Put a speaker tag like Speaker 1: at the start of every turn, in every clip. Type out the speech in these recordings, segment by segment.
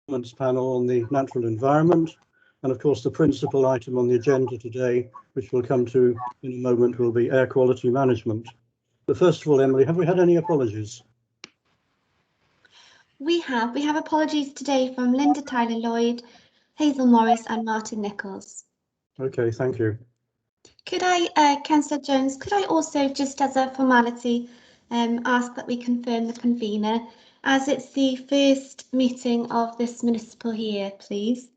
Speaker 1: panel on the natural environment. And of course, the principal item on the agenda today, which we'll come to in a moment, will be air quality management. But first of all, Emily, have we had any apologies?
Speaker 2: We have apologies today from Linda Tyler-Lloyd, Hazel Morris and Martin Nichols.
Speaker 1: Okay, thank you.
Speaker 2: Could I, Councillor Jones, could I also, just as a formality, ask that we confirm the convener, as it's the first meeting of this municipal year, please?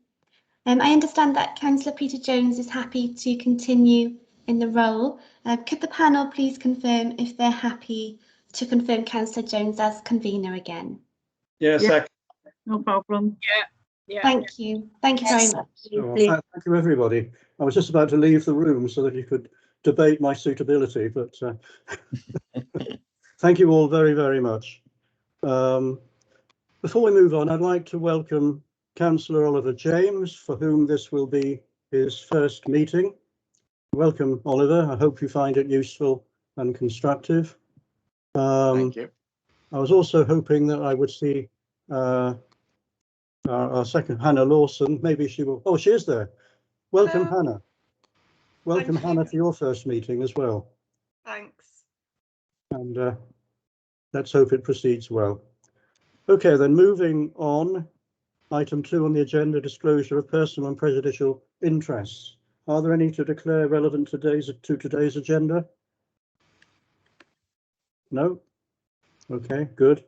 Speaker 2: I understand that Councillor Peter Jones is happy to continue in the role. Could the panel please confirm if they're happy to confirm Councillor Jones as convener again?
Speaker 3: Yes,
Speaker 4: Yeah. No problem.
Speaker 3: yeah.
Speaker 2: Thank you very much.
Speaker 1: Oh, thank you, everybody. I was just about to leave the room so that you could debate my suitability, but thank you all very, very much. Before we move on, I'd like to welcome Councillor Oliver James, for whom this will be his first meeting. Welcome, Oliver. I hope you find it useful and constructive.
Speaker 5: Thank you.
Speaker 1: I was also hoping that I would see our second, Hannah Lawson. Maybe she will. Oh, she is there. Welcome,
Speaker 6: Hello.
Speaker 1: Hannah. Welcome,
Speaker 6: Thank
Speaker 1: Hannah,
Speaker 6: you.
Speaker 1: to your first meeting as well.
Speaker 6: Thanks.
Speaker 1: And let's hope it proceeds well. Okay, then moving on. Item 2 on the agenda, disclosure of personal and prejudicial interests. Are there any to declare relevant to today's agenda? No? Okay, good.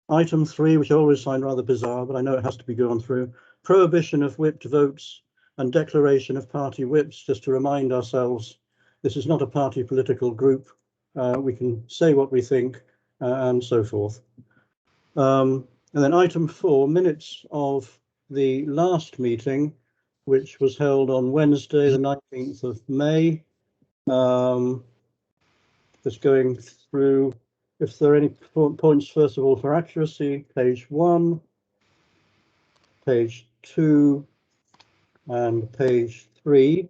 Speaker 1: Item 3, which I always find rather bizarre, but I know it has to be gone through. Prohibition of whipped votes and declaration of party whips. Just to remind ourselves, this is not a party political group. We can say what we think and so forth. And then item 4, minutes of the last meeting, which was held on Wednesday, the 19th of May. Just going through, if there are any points, first of all, for accuracy, page 1, page 2, and page 3,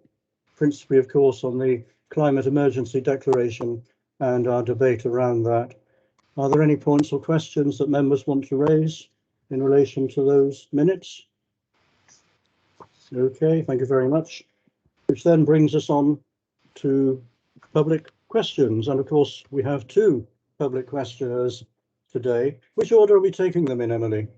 Speaker 1: principally, of course, on the climate emergency declaration and our debate around that. Are there any points or questions that members want to raise in relation to those minutes? Okay, thank you very much. Which then brings us on to public questions. And of course, we have 2 public questioners today. Which order are we taking them in, Emily?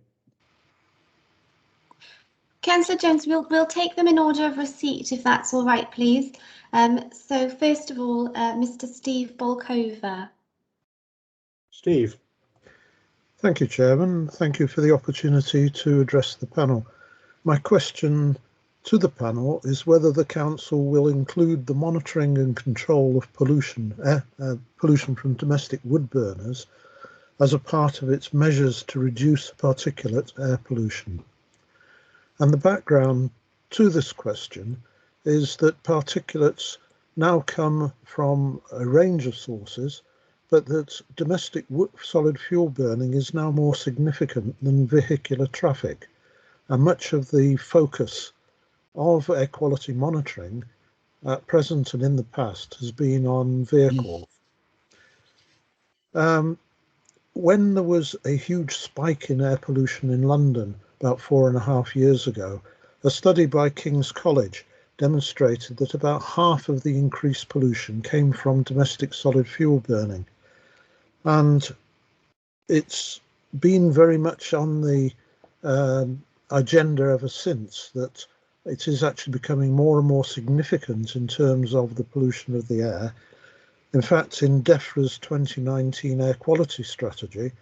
Speaker 2: Councillor Jones, we'll take them in order of receipt, if that's all right, please. So first of all, Mr. Steve Bolkover.
Speaker 1: Steve.
Speaker 7: Thank you, Chairman. Thank you for the opportunity to address the panel. My question to the panel is whether the Council will include the monitoring and control of pollution from domestic wood burners as a part of its measures to reduce particulate air pollution. And the background to this question is that particulates now come from a range of sources, but that domestic solid fuel burning is now more significant than vehicular traffic. And much of the focus of air quality monitoring at present and in the past has been on vehicles. When there was a huge spike in air pollution in London about 4.5 years ago, a study by King's College demonstrated that about half of the increased pollution came from domestic solid fuel burning. And it's been very much on the agenda ever since, that it is actually becoming more and more significant in terms of the pollution of the air. In fact, in DEFRA's 2019 air quality strategy,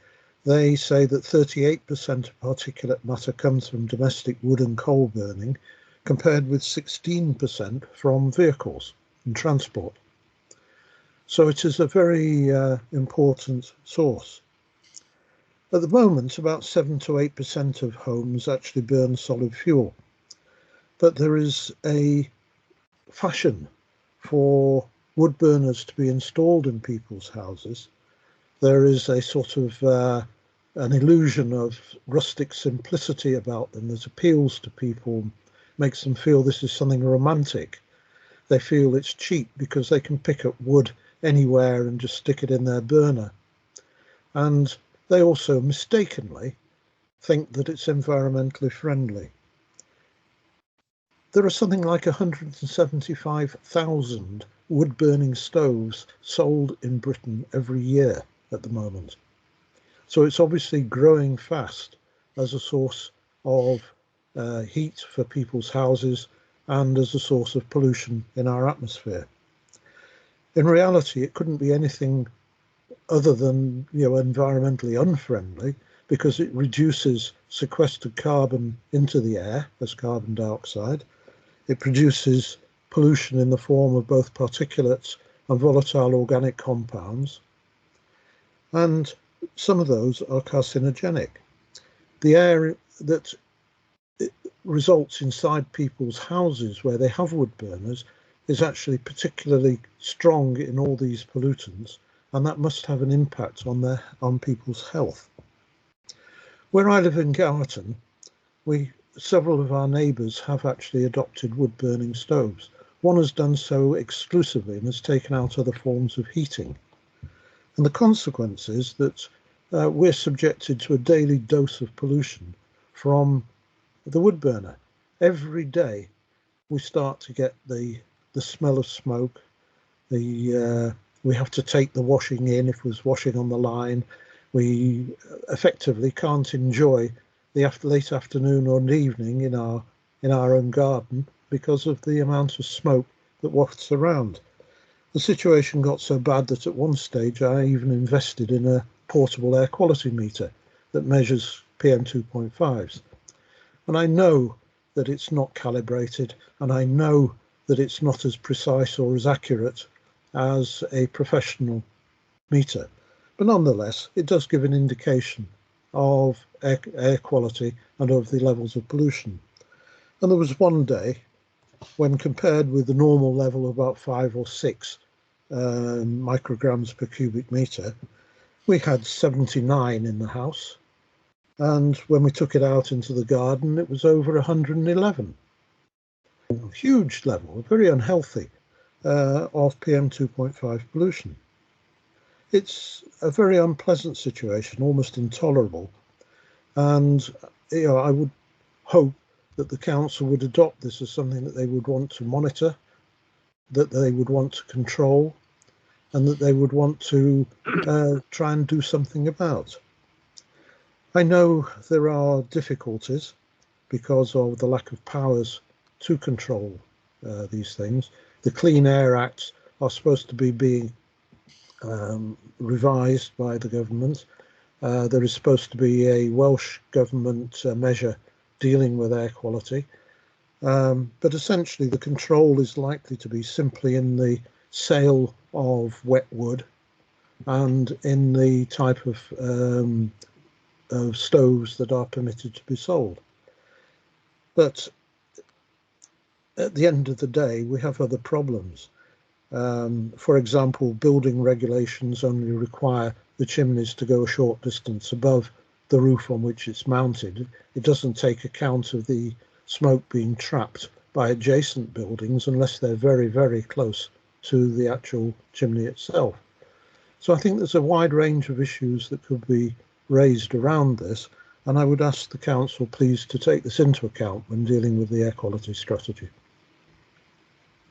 Speaker 7: they say that 38% of particulate matter comes from domestic wood and coal burning, compared with 16% from vehicles and transport. So it is a very important source. At the moment, about 7 to 8% of homes actually burn solid fuel, but there is a fashion for wood burners to be installed in people's houses. There is a sort of an illusion of rustic simplicity about them that appeals to people, makes them feel this is something romantic. They feel it's cheap because they can pick up wood anywhere and just stick it in their burner. And they also mistakenly think that it's environmentally friendly. There are something like 175,000 wood-burning stoves sold in Britain every year at the moment. So it's obviously growing fast as a source of heat for people's houses and as a source of pollution in our atmosphere. In reality, it couldn't be anything other than, environmentally unfriendly, because it reduces sequestered carbon into the air as carbon dioxide. It produces pollution in the form of both particulates and volatile organic compounds. And some of those are carcinogenic. The air that results inside people's houses where they have wood burners is actually particularly strong in all these pollutants, and that must have an impact on people's health. Where I live in Garton, several of our neighbours have actually adopted wood burning stoves. One has done so exclusively and has taken out other forms of heating. And the consequence is that we're subjected to a daily dose of pollution from the wood burner. Every day we start to get the smell of smoke. We have to take the washing in if there's washing on the line. We effectively can't enjoy the late afternoon or evening in our own garden because of the amount of smoke that wafts around. The situation got so bad that at one stage I even invested in a portable air quality meter that measures PM2.5s. And I know that it's not calibrated, and I know that it's not as precise or as accurate as a professional meter. But nonetheless, it does give an indication of air quality and of the levels of pollution. And there was one day when, compared with the normal level of about 5 or 6 micrograms per cubic meter, we had 79 in the house. And when we took it out into the garden, it was over 111. A huge level, very unhealthy, of PM2.5 pollution. It's a very unpleasant situation, almost intolerable. And I would hope that the council would adopt this as something that they would want to monitor, that they would want to control, and that they would want to try and do something about. I know there are difficulties because of the lack of powers to control these things. The Clean Air Acts are supposed to be being revised by the government. There is supposed to be a Welsh government measure dealing with air quality. But essentially the control is likely to be simply in the sale of wet wood and in the type of stoves that are permitted to be sold. But at the end of the day, we have other problems. For example, building regulations only require the chimneys to go a short distance above the roof on which it's mounted. It doesn't take account of the smoke being trapped by adjacent buildings unless they're very, very close to the actual chimney itself. So I think there's a wide range of issues that could be raised around this, and I would ask the council please to take this into account when dealing with the air quality strategy.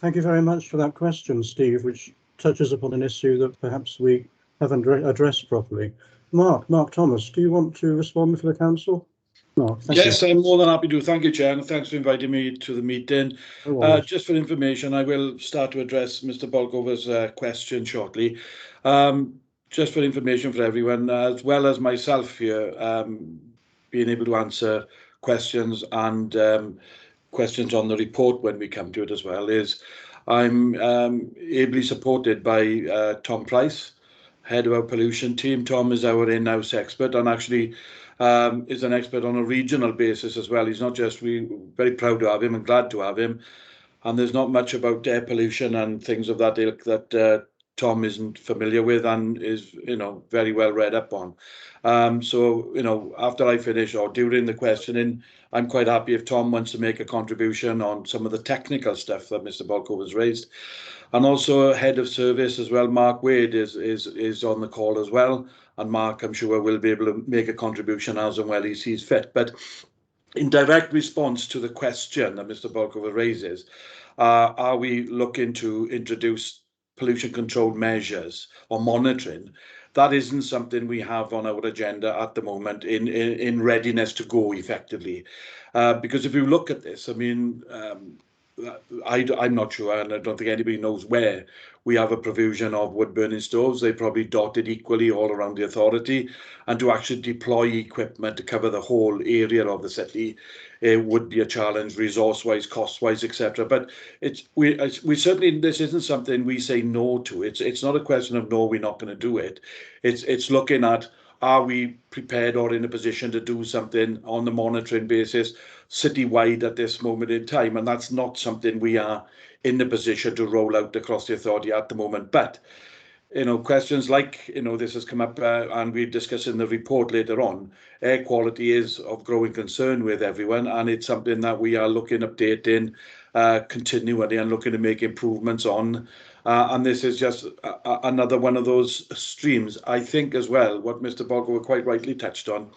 Speaker 1: Thank you very much for that question, Steve, which touches upon an issue that perhaps we haven't addressed properly. Mark Thomas, do you want to respond for the council? Mark, thank
Speaker 3: yes, you. I'm more than happy to. Thank you, Chair, and thanks for inviting me to the meeting. Just for information, I will start to address Mr. Bolgover's question shortly. Just for information for everyone, as well as myself here, being able to answer questions and questions on the report when we come to it as well, is I'm ably supported by Tom Price, head of our pollution team. Tom is our in-house expert and actually is an expert on a regional basis as well. He's not just, we're very proud to have him and glad to have him. And there's not much about air pollution and things of that ilk that Tom isn't familiar with and is, very well read up on. So, after I finish or during the questioning, I'm quite happy if Tom wants to make a contribution on some of the technical stuff that Mr. Bolko has raised. And also head of service as well, Mark Wade is on the call as well. And Mark, I'm sure, will be able to make a contribution as and when he sees fit. But in direct response to the question that Mr. Bolko raises, are we looking to introduce pollution control measures or monitoring? That isn't something we have on our agenda at the moment in readiness to go effectively. Because if you look at this, I mean, I'm not sure, and I don't think anybody knows where we have a provision of wood burning stoves. They probably dotted equally all around the authority, and to actually deploy equipment to cover the whole area of the city, it would be a challenge, resource-wise, cost-wise, etc. But we certainly, this isn't something we say no to. It's not a question of no, we're not going to do it. It's looking at, are we prepared or in a position to do something on the monitoring basis citywide at this moment in time? And that's not something we are in the position to roll out across the authority at the moment. But questions like, this has come up and we discuss in the report later on. Air quality is of growing concern with everyone, and it's something that we are looking, updating continually and looking to make improvements on. And this is just another one of those streams. I think as well, what Mr. Bolko quite rightly touched on,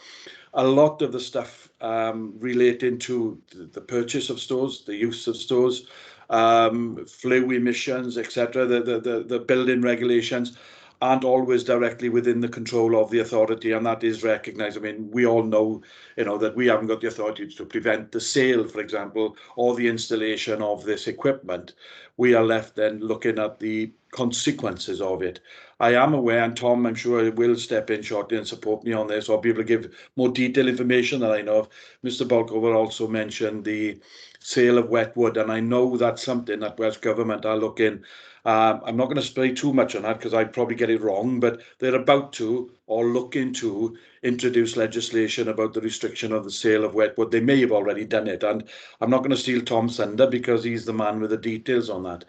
Speaker 3: a lot of the stuff relating to the purchase of stores, the use of stores, flue emissions, etc., the building regulations aren't always directly within the control of the authority, and that is recognised. I mean, we all know, that we haven't got the authority to prevent the sale, for example, or the installation of this equipment. We are left then looking at the consequences of it. I am aware, and Tom, I'm sure, will step in shortly and support me on this, or be able to give more detailed information that I know of. Mr. Bolko will also mention the sale of wet wood, and I know that's something that Welsh Government are looking. I'm not going to spray too much on that because I'd probably get it wrong, but they're about to or looking to introduce legislation about the restriction of the sale of wet wood. They may have already done it, and I'm not going to steal Tom's thunder because he's the man with the details on that.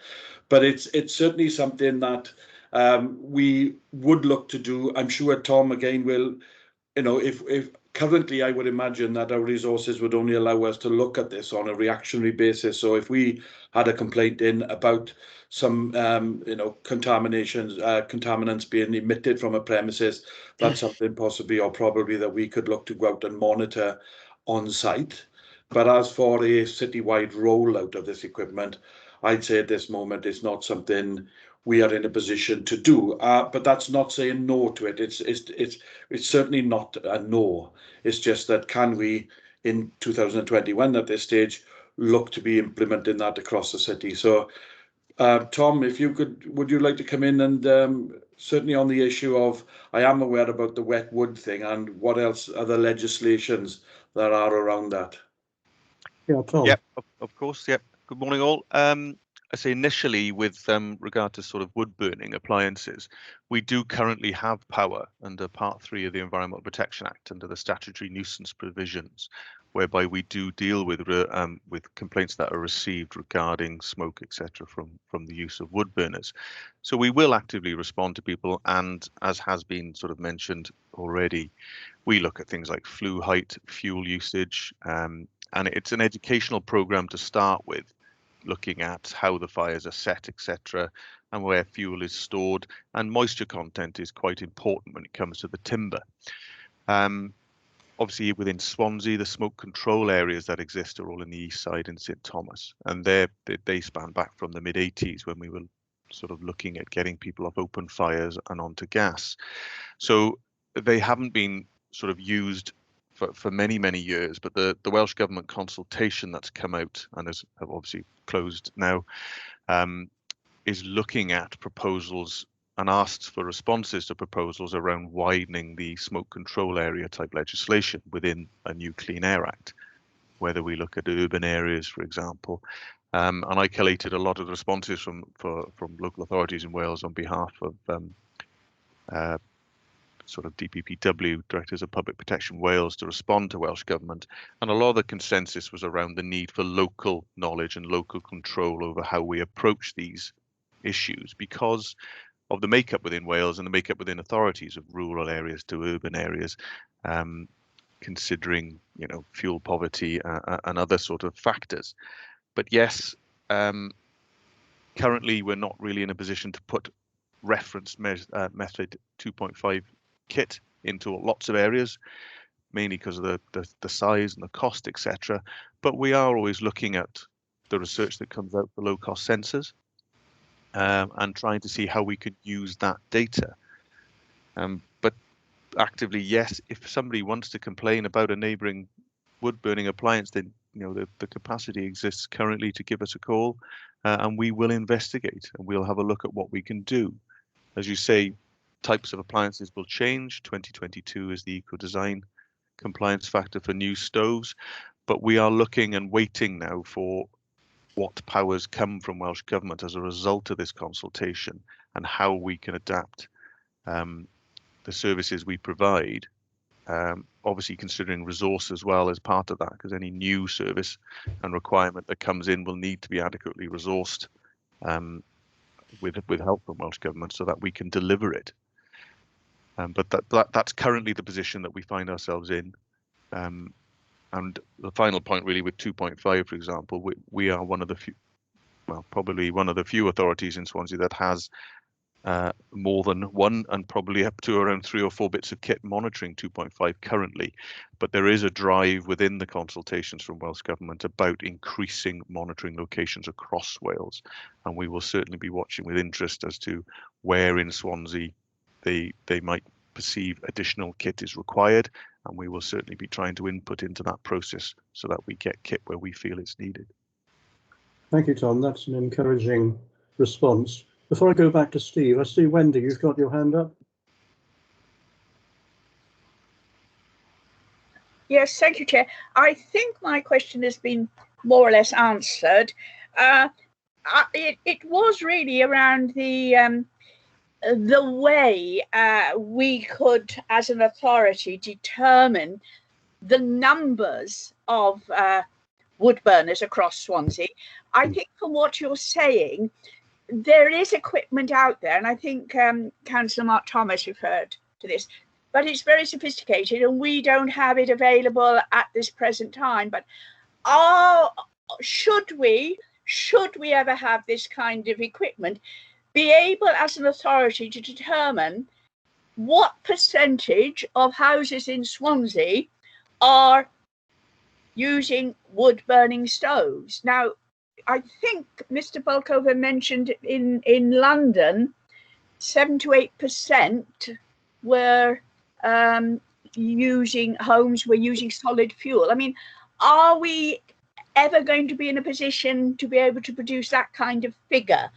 Speaker 3: But it's certainly something that we would look to do. I'm sure Tom again will, if currently I would imagine that our resources would only allow us to look at this on a reactionary basis. So if we had a complaint in about some, contaminants being emitted from a premises, that's something possibly or probably that we could look to go out and monitor on site. But as for a citywide rollout of this equipment, I'd say at this moment it's not something we are in a position to do. But that's not saying no to it. It's certainly not a no. It's just that can we, in 2021 at this stage, look to be implementing that across the city. So, Tom, if you could, would you like to come in and certainly on the issue of, I am aware about the wet wood thing and what else other legislations that are around that?
Speaker 1: Yeah, Tom.
Speaker 6: Yep, of course. Yep. Good morning, all. I say initially with regard to sort of wood burning appliances, we do currently have power under Part 3 of the Environmental Protection Act under the statutory nuisance provisions, whereby we do deal with complaints that are received regarding smoke, etc., from the use of wood burners. So we will actively respond to people, and as has been sort of mentioned already, we look at things like flue height, fuel usage, and it's an educational program to start with, looking at how the fires are set, etc., and where fuel is stored. And moisture content is quite important when it comes to the timber. Obviously, within Swansea, the smoke control areas that exist are all in the east side in St Thomas, and they span back from the mid-80s when we were sort of looking at getting people off open fires and onto gas. So they haven't been sort of used for many, many years, but the Welsh Government consultation that's come out and has obviously closed now is looking at proposals and asks for responses to proposals around widening the smoke control area type legislation within a new Clean Air Act, whether we look at urban areas, for example. And I collated a lot of the responses from local authorities in Wales on behalf of sort of DPPW, Directors of Public Protection Wales, to respond to Welsh Government. And a lot of the consensus was around the need for local knowledge and local control over how we approach these issues, because of the makeup within Wales and the makeup within authorities of rural areas to urban areas, considering, you know, fuel poverty and other sort of factors. But yes, currently we're not really in a position to put reference method 2.5 kit into lots of areas, mainly because of the size and the cost, etc. But we are always looking at the research that comes out for low-cost sensors, and trying to see how we could use that data. But actively, yes, if somebody wants to complain about a neighbouring wood-burning appliance, then, you know, the capacity exists currently to give us a call, and we will investigate and we'll have a look at what we can do. As you say, types of appliances will change. 2022 is the eco-design compliance factor for new stoves, but we are looking and waiting now for what powers come from Welsh Government as a result of this consultation and how we can adapt the services we provide, obviously considering resource as well as part of that, because any new service and requirement that comes in will need to be adequately resourced with help from Welsh Government so that we can deliver it. But that's currently the position that we find ourselves in. And the final point, really, with 2.5, for example, we are one of the few, well, probably one of the few authorities in Swansea that has more than one and probably up to around 3 or 4 bits of kit monitoring 2.5 currently. But there is a drive within the consultations from Welsh Government about increasing monitoring locations across Wales. And we will certainly be watching with interest as to where in Swansea they might perceive additional kit is required. And we will certainly be trying to input into that process so that we get kit where we feel it's needed.
Speaker 1: Thank you, Tom. That's an encouraging response. Before I go back to Steve, I see Wendy, you've got your hand up.
Speaker 4: Yes, thank you, Chair. I think my question has been more or less answered. It was really around the way we could, as an authority, determine the numbers of wood burners across Swansea. I think from what you're saying, there is equipment out there, and I think Councillor Mark Thomas referred to this, but it's very sophisticated and we don't have it available at this present time. But should we ever have this kind of equipment, be able as an authority to determine what percentage of houses in Swansea are using wood burning stoves? Now, I think Mr. Bolkover mentioned in London, 7 to 8% were homes were using solid fuel. I mean, are we ever going to be in a position to be able to produce that kind of figure?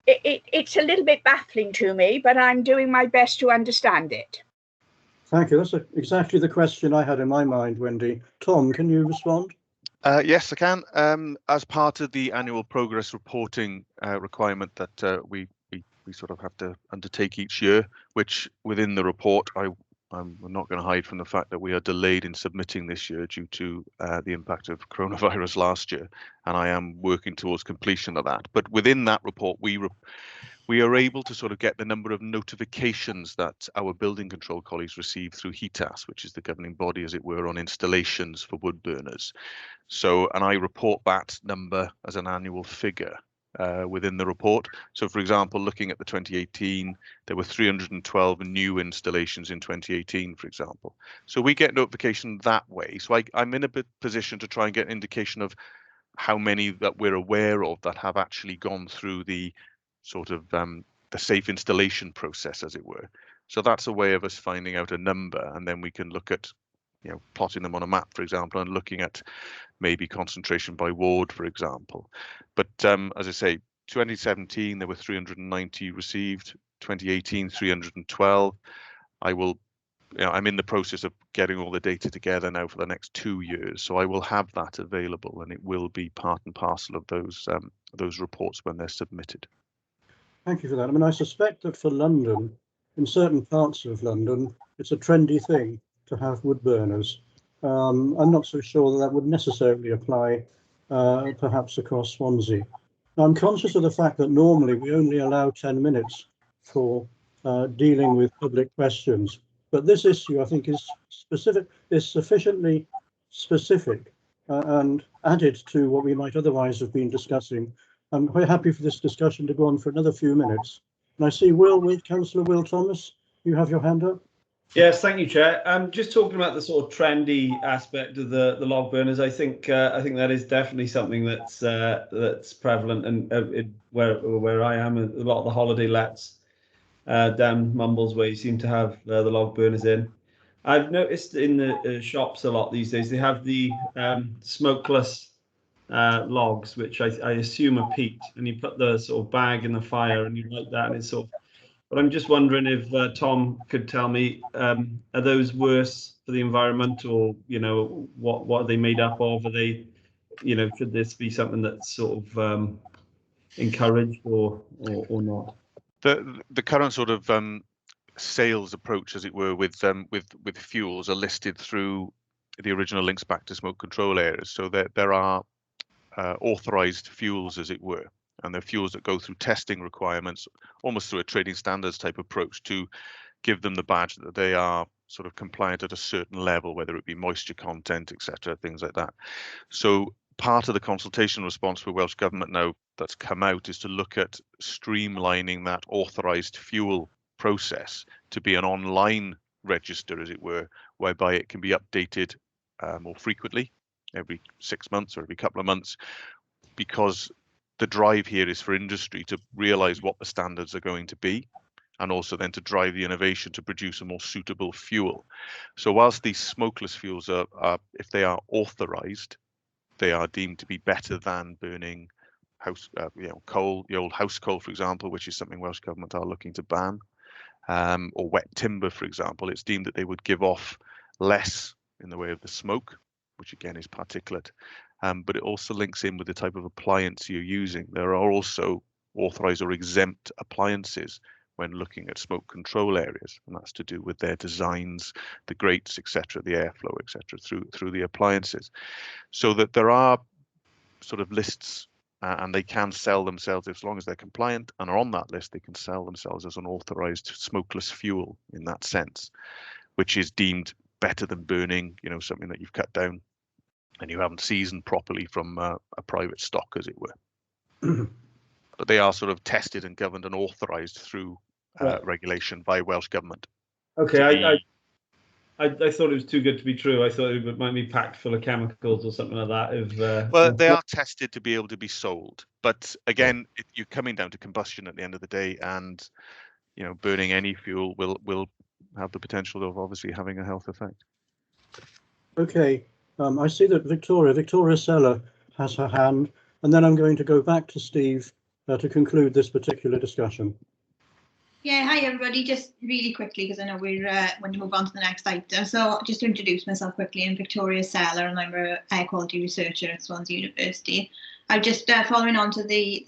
Speaker 4: It's a little bit baffling to me, but I'm doing my best to understand it.
Speaker 1: Thank you. That's exactly the question I had in my mind, Wendy. Tom, can you respond?
Speaker 6: Yes, I can. As part of the annual progress reporting requirement that we sort of have to undertake each year, which within the report, I'm not going to hide from the fact that we are delayed in submitting this year due to the impact of coronavirus last year, and I am working towards completion of that. But within that report, we are able to sort of get the number of notifications that our building control colleagues receive through HETAS, which is the governing body, as it were, on installations for wood burners. So, and I report that number as an annual figure within the report. So, for example, looking at the 2018, there were 312 new installations in 2018, for example. So we get notification that way. So I'm in a position to try and get an indication of how many that we're aware of that have actually gone through the sort of the safe installation process, as it were. So that's a way of us finding out a number, and then we can look at, you know, plotting them on a map, for example, and looking at maybe concentration by ward, for example. But as I say, 2017 there were 390 received, 2018 312. I'm in the process of getting all the data together now for the next 2 years, so I will have that available, and it will be part and parcel of those reports when they're submitted.
Speaker 1: Thank you for that. I mean, I suspect that for London, in certain parts of London, it's a trendy thing to have wood burners. I'm not so sure that would necessarily apply perhaps across Swansea. Now, I'm conscious of the fact that normally we only allow 10 minutes for dealing with public questions. But this issue, I think, is sufficiently specific and added to what we might otherwise have been discussing. I'm quite happy for this discussion to go on for another few minutes. And I see Councillor Will Thomas, you have your hand up.
Speaker 8: Yes, thank you, Chair. Just talking about the sort of trendy aspect of the log burners, I think that is definitely something that's prevalent, and where I am, a lot of the holiday lets down Mumbles way seem to have the log burners in. I've noticed in the shops a lot these days they have the smokeless logs, which I assume are peat, and you put the sort of bag in the fire and you light that, and it's sort of. But I'm just wondering if Tom could tell me, are those worse for the environment, or what are they made up of? Are they, should this be something that's sort of encouraged or not?
Speaker 6: The current sort of sales approach, as it were, with fuels are listed through the original links back to smoke control areas. So there are authorized fuels, as it were, and they're fuels that go through testing requirements, almost through a trading standards type approach, to give them the badge that they are sort of compliant at a certain level, whether it be moisture content, etc., things like that. So part of the consultation response for Welsh Government now that's come out is to look at streamlining that authorized fuel process to be an online register, as it were, whereby it can be updated more frequently, every 6 months or every couple of months, because the drive here is for industry to realize what the standards are going to be, and also then to drive the innovation to produce a more suitable fuel. So whilst these smokeless fuels are if they are authorized, they are deemed to be better than burning coal, the old house coal, for example, which is something Welsh Government are looking to ban, or wet timber, for example. It's deemed that they would give off less in the way of the smoke, which again is particulate, but it also links in with the type of appliance you're using. There are also authorized or exempt appliances when looking at smoke control areas, and that's to do with their designs, the grates, etc., the airflow, etc., through the appliances. So that there are sort of lists, and they can sell themselves, as long as they're compliant and are on that list, they can sell themselves as an authorized smokeless fuel in that sense, which is deemed better than burning, something that you've cut down and you haven't seasoned properly from a private stock, as it were. But they are sort of tested and governed and authorized through regulation by Welsh Government.
Speaker 8: Okay, I thought it was too good to be true. I thought it might be packed full of chemicals or something like that.
Speaker 6: Well, they are tested to be able to be sold, but again, you're coming down to combustion at the end of the day, and burning any fuel will have the potential of obviously having a health effect.
Speaker 1: Okay, I see that Victoria Seller has her hand, and then I'm going to go back to Steve to conclude this particular discussion.
Speaker 9: Yeah, hi everybody. Just really quickly, because I know we're going to move on to the next item. So just to introduce myself quickly, I'm Victoria Seller, and I'm a air quality researcher at Swansea University. I'm just following on to the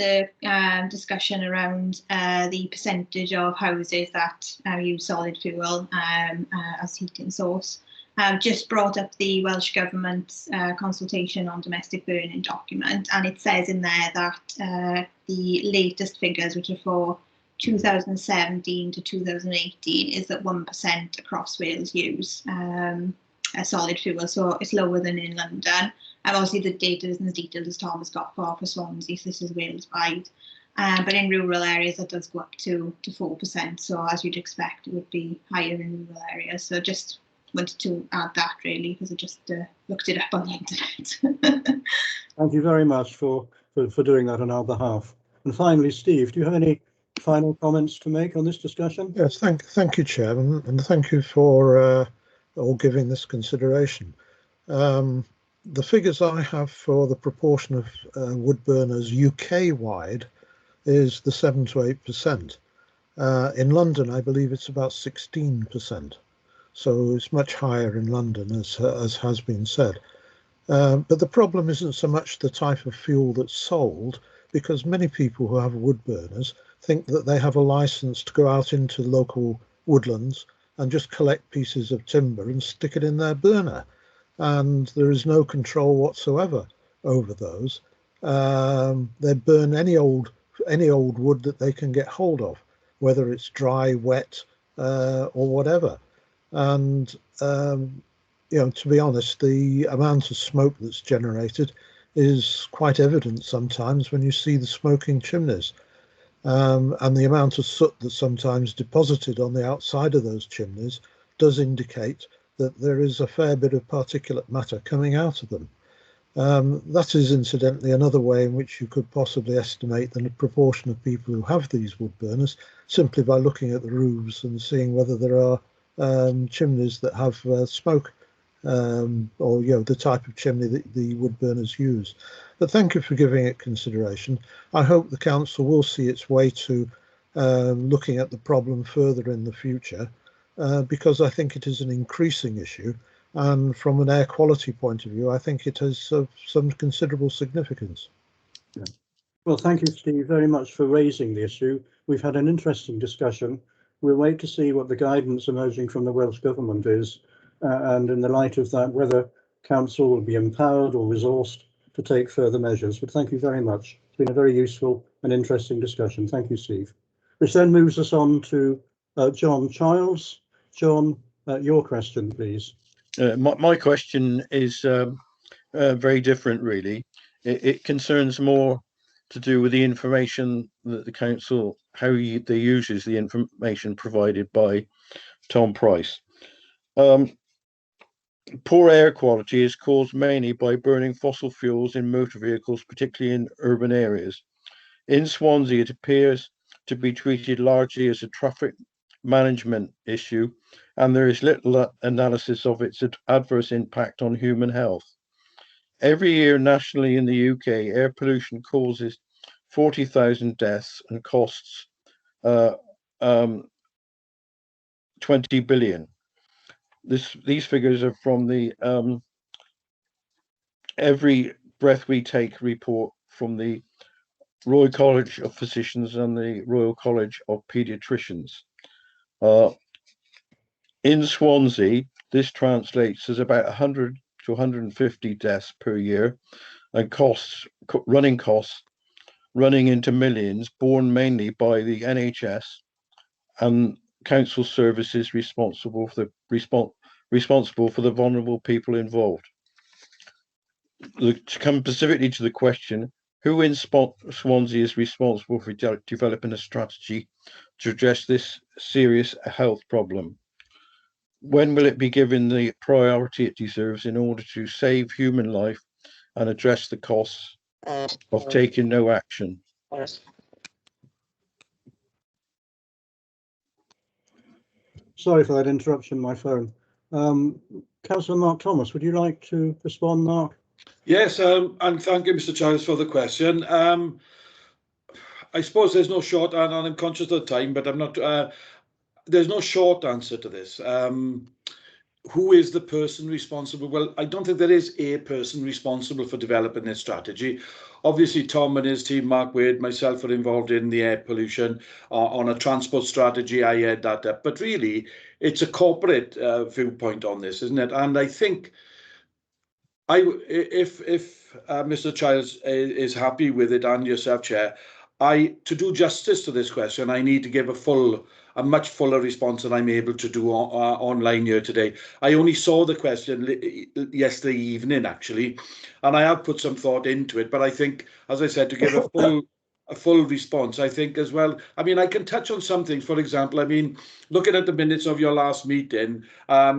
Speaker 9: discussion around the percentage of houses that use solid fuel as heating source. I've just brought up the Welsh Government's consultation on domestic burning document, and it says in there that the latest figures, which are for 2017 to 2018, is that 1% across Wales use a solid fuel, so it's lower than in London. And obviously the data isn't as detailed as Tom has got for Swansea, so this is Wales-wide. But in rural areas, that does go up to 4%. So as you'd expect, it would be higher in rural areas. So just wanted to add that, really, because I just looked it up on the internet.
Speaker 1: Thank you very much for doing that on our behalf. And finally, Steve, do you have any final comments to make on this discussion?
Speaker 7: Yes, thank you, Chairman, and thank you for all giving this consideration. The figures I have for the proportion of wood burners UK-wide is the 7 to 8%. In London, I believe it's about 16%. So it's much higher in London, as has been said. But the problem isn't so much the type of fuel that's sold, because many people who have wood burners think that they have a license to go out into local woodlands and just collect pieces of timber and stick it in their burner. And there is no control whatsoever over those. They burn any old wood that they can get hold of. whether it's dry, wet, or whatever. And to be honest, the amount of smoke that's generated is quite evident sometimes when you see the smoking chimneys. And the amount of soot that's sometimes deposited on the outside of those chimneys does indicate that there is a fair bit of particulate matter coming out of them. That is incidentally another way in which you could possibly estimate the proportion of people who have these wood burners, simply by looking at the roofs and seeing whether there are chimneys that have smoke, or the type of chimney that the wood burners use. But thank you for giving it consideration. I hope the council will see its way to looking at the problem further in the future, because I think it is an increasing issue, and from an air quality point of view, I think it has some considerable significance.
Speaker 1: Yeah. Well, thank you, Steve, very much for raising the issue. We've had an interesting discussion. We'll wait to see what the guidance emerging from the Welsh Government is, and in the light of that, whether council will be empowered or resourced to take further measures. But thank you very much. It's been a very useful and interesting discussion. Thank you, Steve. Which then moves us on to John Childs. John, your question, please.
Speaker 10: My question is very different, really. It concerns more to do with the information that the council, how they uses the information provided by Tom Price. Poor air quality is caused mainly by burning fossil fuels in motor vehicles, particularly in urban areas. In Swansea, it appears to be treated largely as a traffic management issue, and there is little analysis of its adverse impact on human health. Every year nationally in the UK, air pollution causes 40,000 deaths and costs 20 billion. These figures are from the Every Breath We Take report from the Royal College of Physicians and the Royal College of Paediatricians. In Swansea, this translates as about 100 to 150 deaths per year, and running into millions, borne mainly by the NHS and council services responsible for the vulnerable people involved. To come specifically to the question, who in Swansea is responsible for developing a strategy to address this serious health problem? When will it be given the priority it deserves in order to save human life and address the costs of taking no action?
Speaker 1: Sorry for that interruption, my phone. Councillor Mark Thomas, would you like to respond, Mark?
Speaker 3: Yes, and thank you, Mr. Childs, for the question. I suppose there's no short, and I'm conscious of the time, but I'm not. There's no short answer to this. Who is the person responsible? Well, I don't think there is a person responsible for developing this strategy. Obviously, Tom and his team, Mark Wade, myself, are involved in the air pollution on a transport strategy. I head that up. But really, it's a corporate viewpoint on this, isn't it? And I think if Mr. Childs is happy with it, and yourself, Chair, to do justice to this question, I need to give a much fuller response than I'm able to do online here today. I only saw the question yesterday evening, actually, and I have put some thought into it. But I think, as I said, to give a full response, I think as well. I mean, I can touch on some things. For example, I mean, looking at the minutes of your last meeting,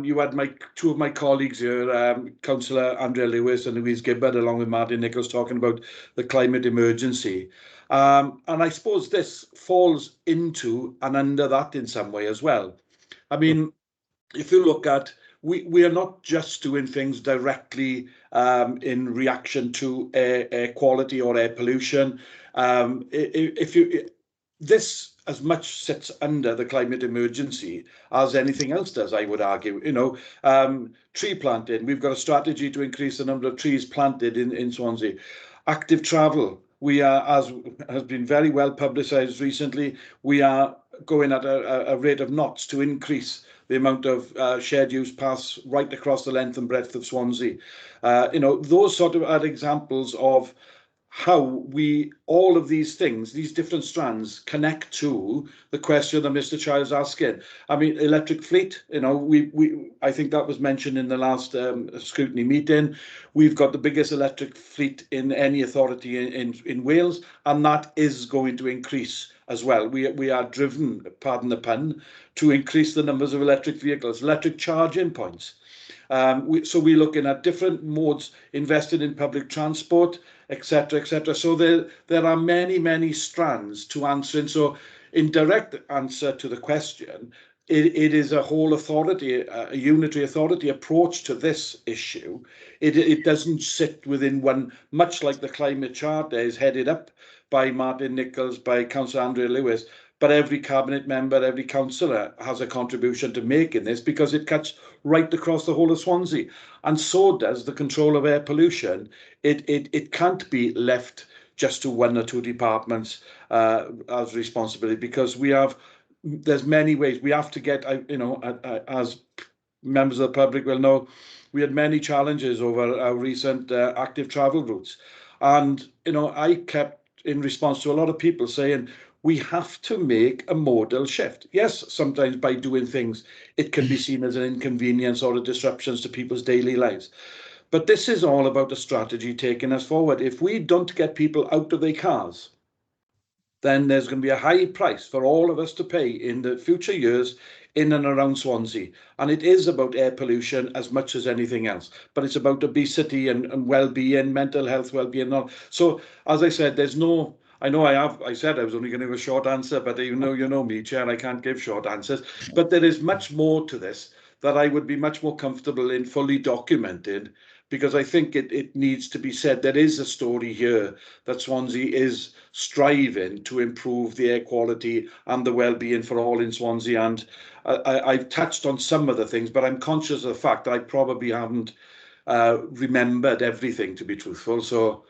Speaker 3: you had two of my colleagues here, Councillor Andrea Lewis and Louise Gibbard, along with Martin Nichols, talking about the climate emergency. And I suppose this falls into and under that in some way as well. I mean, if you look at, we are not just doing things directly in reaction to air quality or air pollution. This as much sits under the climate emergency as anything else does, I would argue. You know, tree planting. We've got a strategy to increase the number of trees planted in Swansea. Active travel. We are, as has been very well publicised recently, we are going at a rate of knots to increase the amount of shared use paths right across the length and breadth of Swansea. You know, those sort of are examples of how all of these things, these different strands, connect to the question that Mr. Child's asking. I mean, electric fleet, I think that was mentioned in the last scrutiny meeting. We've got the biggest electric fleet in any authority in Wales, and that is going to increase as well. We are driven, pardon the pun, to increase the numbers of electric vehicles, electric charging points. So we're looking at different modes, invested in public transport, etc., etc. So there are many strands to answering. So in direct answer to the question, it is a whole authority, a unitary authority approach to this issue. It doesn't sit within one, much like the climate charter is headed up by Martin Nichols, by Councillor Andrea Lewis, but every cabinet member, every councillor has a contribution to make in this, because it cuts right across the whole of Swansea. And so does the control of air pollution. It can't be left just to one or two departments as responsibility, because there's many ways. We have to get, as members of the public will know, we had many challenges over our recent active travel routes. And, I kept, in response to a lot of people, saying, we have to make a modal shift. Yes, sometimes by doing things, it can be seen as an inconvenience or a disruptions to people's daily lives. But this is all about a strategy taking us forward. If we don't get people out of their cars, then there's going to be a high price for all of us to pay in the future years in and around Swansea. And it is about air pollution as much as anything else, but it's about obesity and well-being, mental health, well-being. So, as I said, I said I was only going to give a short answer, but you know me, Chair, I can't give short answers. But there is much more to this that I would be much more comfortable in fully documented, because I think it needs to be said. There is a story here that Swansea is striving to improve the air quality and the well-being for all in Swansea. And I've touched on some of the things, but I'm conscious of the fact that I probably haven't remembered everything, to be truthful. So,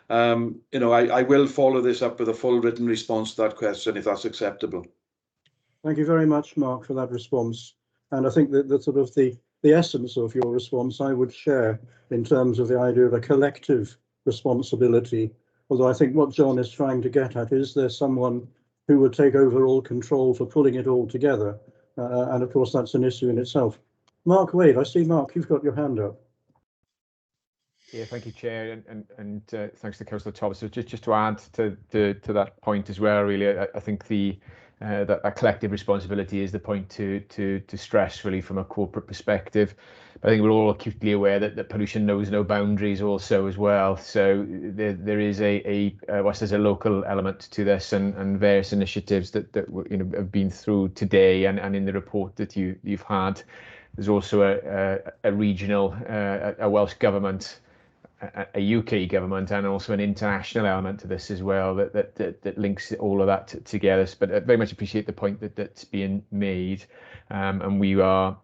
Speaker 3: I will follow this up with a full written response to that question, if that's acceptable.
Speaker 1: Thank you very much, Mark, for that response. And I think that the essence of your response I would share, in terms of the idea of a collective responsibility. Although I think what John is trying to get at is there someone who would take overall control for pulling it all together. And of course, that's an issue in itself. Mark Wade, I see, Mark, you've got your hand up.
Speaker 11: Yeah, thank you, Chair, and thanks to Councillor Thomas. So just to add to that point as well, really, I think that collective responsibility is the point to stress, really, from a corporate perspective. But I think we're all acutely aware that pollution knows no boundaries also as well. So there is there's a local element to this, and various initiatives that have been through today and in the report that you've had. There's also a regional, a Welsh government, a UK government, and also an international element to this as well that links all of that together. But I very much appreciate the point that's being made, and we are,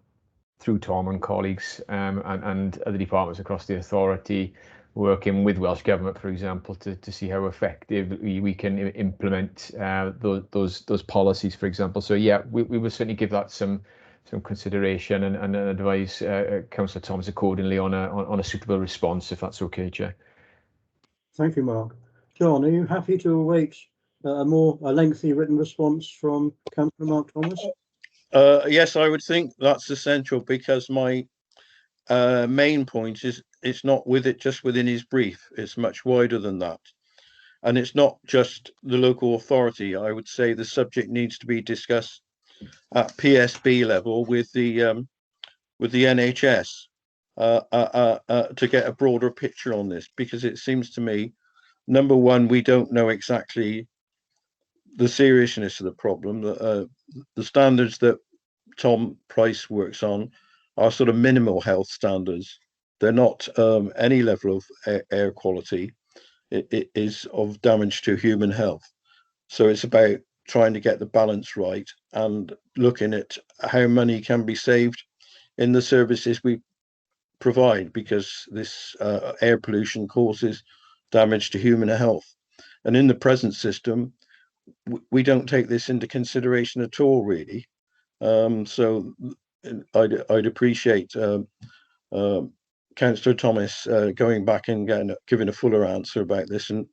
Speaker 11: through Tom and colleagues and other departments across the authority, working with Welsh Government, for example, to see how effectively we can implement those policies, for example. So yeah, we will certainly give that some consideration and advise Councillor Thomas accordingly on a suitable response, if that's okay, Chair.
Speaker 1: Thank you, Mark. John, are you happy to await a lengthy written response from Councillor Mark Thomas?
Speaker 10: Yes, I would think that's essential, because my main point is it's not just within his brief. It's much wider than that. And it's not just the local authority. I would say the subject needs to be discussed at PSB level with the NHS to get a broader picture on this, because it seems to me, number one, we don't know exactly the seriousness of the problem. The standards that Tom Price works on are sort of minimal health standards. They're not any level of air quality. It is of damage to human health. So it's about trying to get the balance right and looking at how money can be saved in the services we provide, because this air pollution causes damage to human health. And in the present system, we don't take this into consideration at all, really. So I'd appreciate Councillor Thomas going back and giving a fuller answer about this, and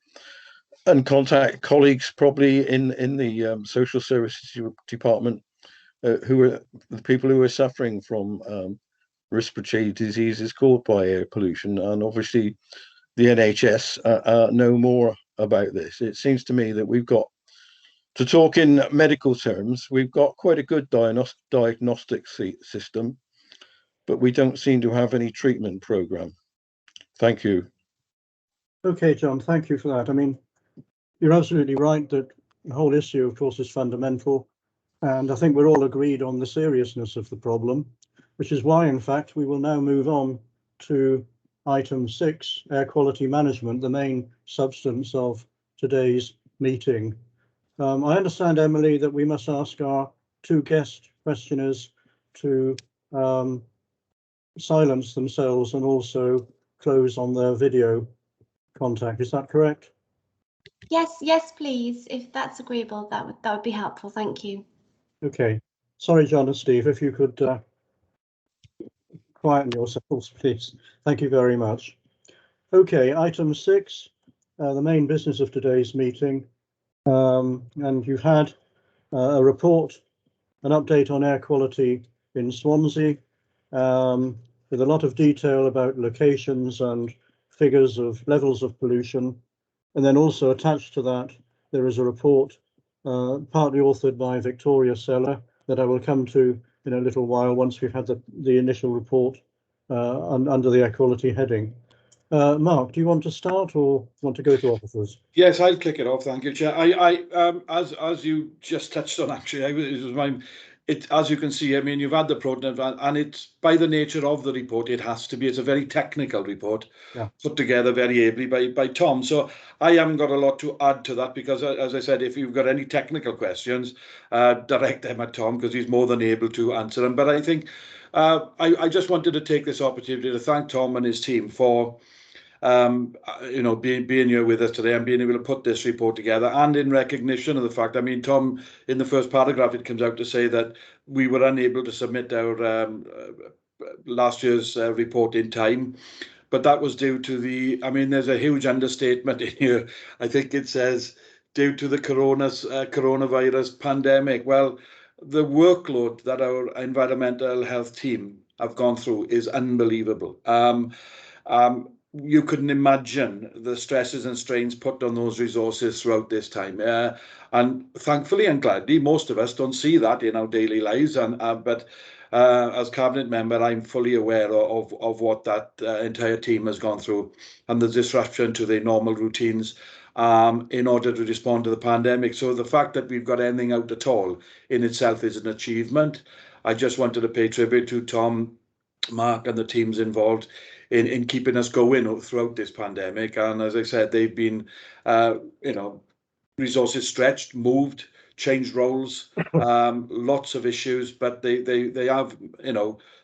Speaker 10: contact colleagues probably in the social services department who are the people who are suffering from respiratory diseases caused by air pollution, and obviously the NHS know more about this. It seems to me that we've got, to talk in medical terms, we've got quite a good diagnostic system, but we don't seem to have any treatment program. Thank you.
Speaker 1: Okay, John, thank you for that. I mean, you're absolutely right that the whole issue, of course, is fundamental. And I think we're all agreed on the seriousness of the problem, which is why, in fact, we will now move on to item 6, air quality management, the main substance of today's meeting. I understand, Emily, that we must ask our 2 guest questioners to silence themselves and also close on their video contact. Is that correct?
Speaker 2: Yes, please. If that's agreeable, that would be helpful. Thank you.
Speaker 1: Okay. Sorry, John and Steve, if you could quieten yourselves, please. Thank you very much. Okay, item 6, the main business of today's meeting. And you've had a report, an update on air quality in Swansea, with a lot of detail about locations and figures of levels of pollution. And then also attached to that, there is a report partly authored by Victoria Seller that I will come to in a little while once we've had the initial report under the air quality heading. Mark, do you want to start or want to go to officers?
Speaker 3: Yes, I'll kick it off. Thank you, Chair. As you just touched on, actually, as you can see, I mean, you've had the protest, and it's by the nature of the report, it's a very technical report, put together very ably by Tom. So I haven't got a lot to add to that because, as I said, if you've got any technical questions, direct them at Tom because he's more than able to answer them. But I think I just wanted to take this opportunity to thank Tom and his team for being here with us today and being able to put this report together, and in recognition of the fact, I mean, Tom, in the first paragraph, it comes out to say that we were unable to submit our last year's report in time, but that was due to there's a huge understatement in here. I think it says due to the coronavirus pandemic. Well, the workload that our environmental health team have gone through is unbelievable. You couldn't imagine the stresses and strains put on those resources throughout this time. And thankfully and gladly, most of us don't see that in our daily lives. But as Cabinet member, I'm fully aware of what that entire team has gone through and the disruption to their normal routines in order to respond to the pandemic. So the fact that we've got anything out at all in itself is an achievement. I just wanted to pay tribute to Tom, Mark, and the teams involved in keeping us going throughout this pandemic. And as I said, they've been, resources stretched, moved, changed roles, lots of issues, but they have,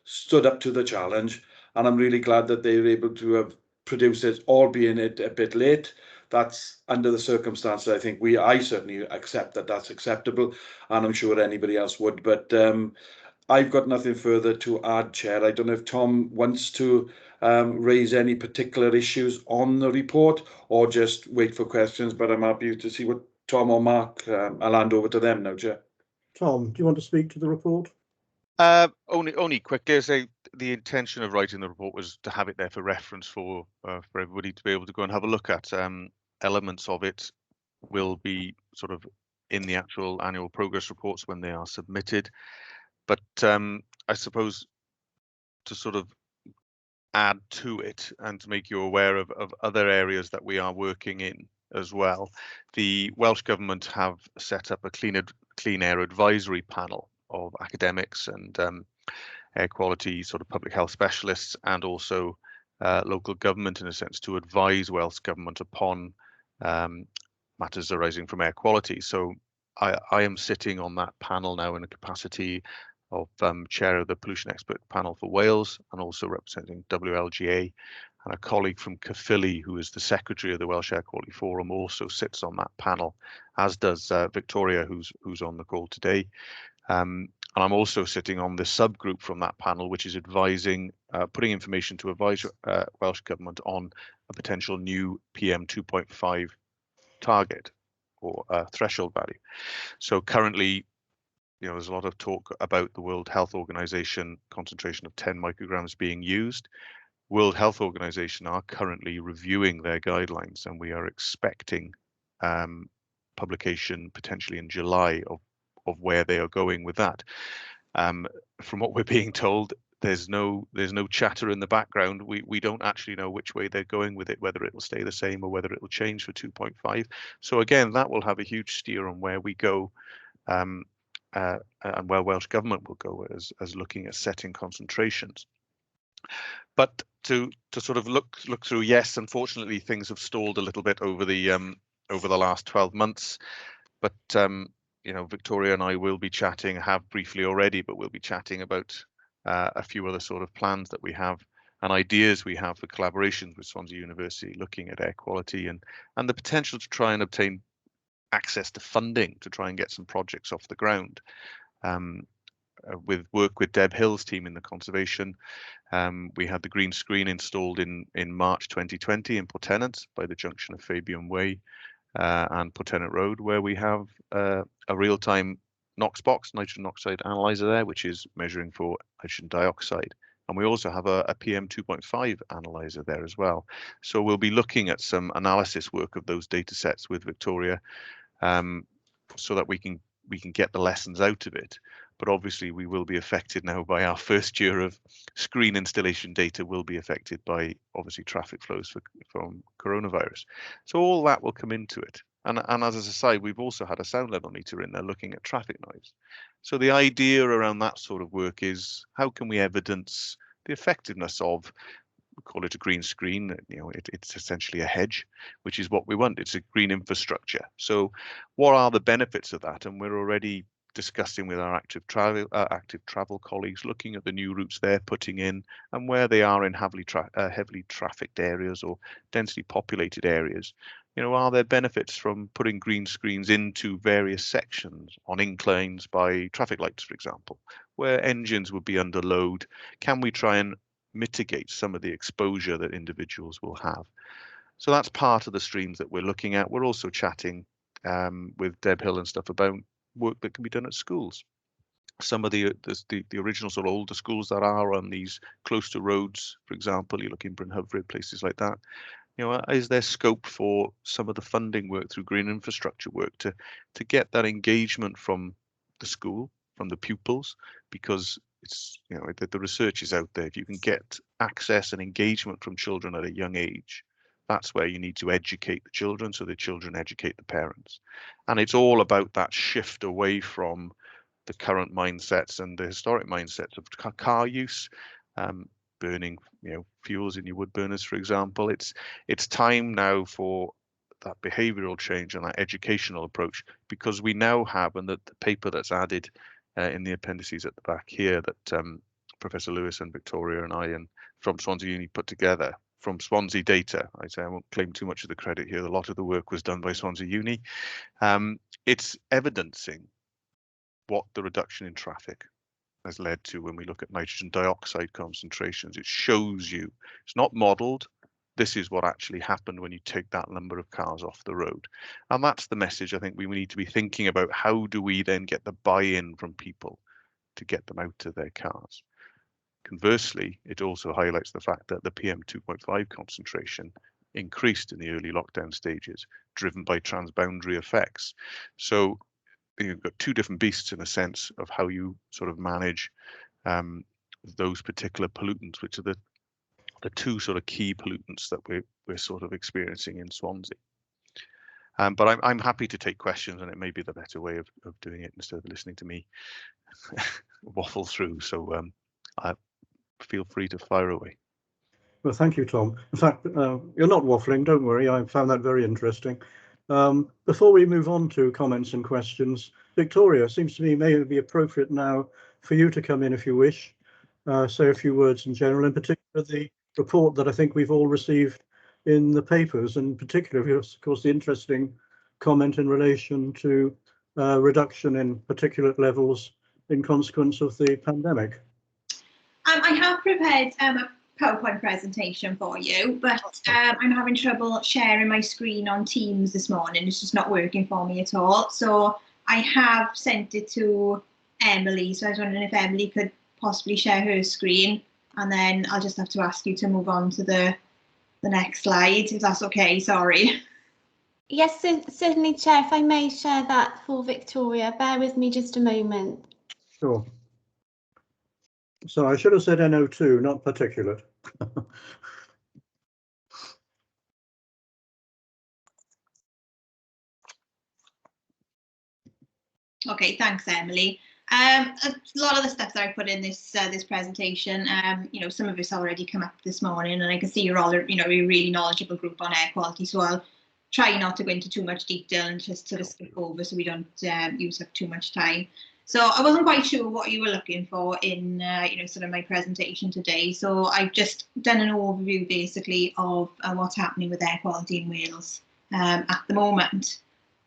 Speaker 3: stood up to the challenge. And I'm really glad that they were able to have produced it, albeit a bit late. That's under the circumstances. I think I certainly accept that that's acceptable, and I'm sure anybody else would. But I've got nothing further to add, Chair. I don't know if Tom wants to raise any particular issues on the report or just wait for questions, but I'm happy to see what Tom or Mark, I'll hand over to them now, Chair.
Speaker 1: Tom, do you want to speak to the report?
Speaker 6: Only quickly, as the intention of writing the report was to have it there for reference for everybody to be able to go and have a look at. Elements of it will be sort of in the actual annual progress reports when they are submitted. But I suppose to sort of add to it and to make you aware of other areas that we are working in as well, the Welsh Government have set up a clean air advisory panel of academics and air quality sort of public health specialists, and also local government in a sense, to advise Welsh Government upon matters arising from air quality. So I am sitting on that panel now in a capacity of chair of the pollution expert panel for Wales, and also representing WLGA, and a colleague from Caerphilly, who is the secretary of the Welsh Air Quality Forum, also sits on that panel, as does Victoria, who's on the call today. And I'm also sitting on the subgroup from that panel, which is advising, putting information to advise Welsh Government on a potential new PM 2.5 target or threshold value. So currently, there's a lot of talk about the World Health Organization concentration of 10 micrograms being used. World Health Organization are currently reviewing their guidelines, and we are expecting publication potentially in July of where they are going with that. From what we're being told, there's no chatter in the background. We don't actually know which way they're going with it, whether it will stay the same or whether it will change for 2.5. So again, that will have a huge steer on where we go, and where Welsh Government will go as looking at setting concentrations. But to sort of look through, yes, unfortunately things have stalled a little bit over the last 12 months, but Victoria and I will be chatting, have briefly already, but we'll be chatting about a few other sort of plans that we have and ideas we have for collaborations with Swansea University, looking at air quality and the potential to try and obtain access to funding to try and get some projects off the ground. With work with Deb Hill's team in the conservation, we had the green screen installed in March 2020 in Portennant by the junction of Fabian Way and Portennant Road, where we have a real-time NOx box, nitrogen oxide analyzer there, which is measuring for nitrogen dioxide. And we also have a PM 2.5 analyzer there as well. So we'll be looking at some analysis work of those data sets with Victoria, so that we can get the lessons out of it. But obviously we will be affected now by our first year of screen installation data will be affected by obviously traffic flows from coronavirus. So all that will come into it. And as a society, we've also had a sound level meter in there looking at traffic noise. So the idea around that sort of work is, how can we evidence the effectiveness of, we call it a green screen, it's essentially a hedge, which is what we want. It's a green infrastructure. So what are the benefits of that? And we're already discussing with our active travel colleagues, looking at the new routes they're putting in and where they are in heavily trafficked areas or densely populated areas. Are there benefits from putting green screens into various sections on inclines by traffic lights, for example, where engines would be under load? Can we try and mitigate some of the exposure that individuals will have? So that's part of the streams that we're looking at. We're also chatting with Deb Hill and stuff about work that can be done at schools. Some of the original sort of older schools that are on these close to roads, for example, you look in Bryn Hyfryd, places like that. Is there scope for some of the funding work through green infrastructure work to get that engagement from the school, from the pupils? Because it's, the research is out there. If you can get access and engagement from children at a young age, that's where you need to educate the children, so the children educate the parents. And it's all about that shift away from the current mindsets and the historic mindsets of car use, burning fuels in your wood burners, for example. It's time now for that behavioral change and that educational approach, because we now have, and the paper that's added in the appendices at the back here that Professor Lewis and Victoria and I and from Swansea Uni put together from Swansea data. I say I won't claim too much of the credit here. A lot of the work was done by Swansea Uni. It's evidencing what the reduction in traffic has led to when we look at nitrogen dioxide concentrations. It shows you, it's not modelled. This is what actually happened when you take that number of cars off the road. And that's the message I think we need to be thinking about. How do we then get the buy-in from people to get them out of their cars? Conversely, it also highlights the fact that the PM 2.5 concentration increased in the early lockdown stages, driven by transboundary effects. So you've got two different beasts in a sense of how you sort of manage those particular pollutants, which are the two sort of key pollutants that we're sort of experiencing in Swansea. But I'm happy to take questions, and it may be the better way of doing it instead of listening to me waffle through. So feel free to fire away.
Speaker 1: Well, thank you, Tom. In fact, you're not waffling, don't worry. I found that very interesting. Before we move on to comments and questions, Victoria, seems to me may be appropriate now for you to come in if you wish, say a few words in general, in particular the report that I think we've all received in the papers, and particularly, of course, the interesting comment in relation to reduction in particulate levels in consequence of the pandemic?
Speaker 9: I have prepared a PowerPoint presentation for you, but I'm having trouble sharing my screen on Teams this morning. It's just not working for me at all. So I have sent it to Emily. So I was wondering if Emily could possibly share her screen, and then I'll just have to ask you to move on to the next slide, if that's okay. Sorry.
Speaker 2: Yes, certainly, Chair. If I may share that for Victoria, bear with me just a moment.
Speaker 1: Sure. So I should have said NO2, not particulate.
Speaker 9: Okay, thanks, Emily. A lot of the stuff that I put in this presentation, some of it's already come up this morning, and I can see you're all, a really knowledgeable group on air quality. So I'll try not to go into too much detail and just sort of skip over so we don't use up too much time. So I wasn't quite sure what you were looking for in, sort of my presentation today. So I've just done an overview basically of what's happening with air quality in Wales at the moment.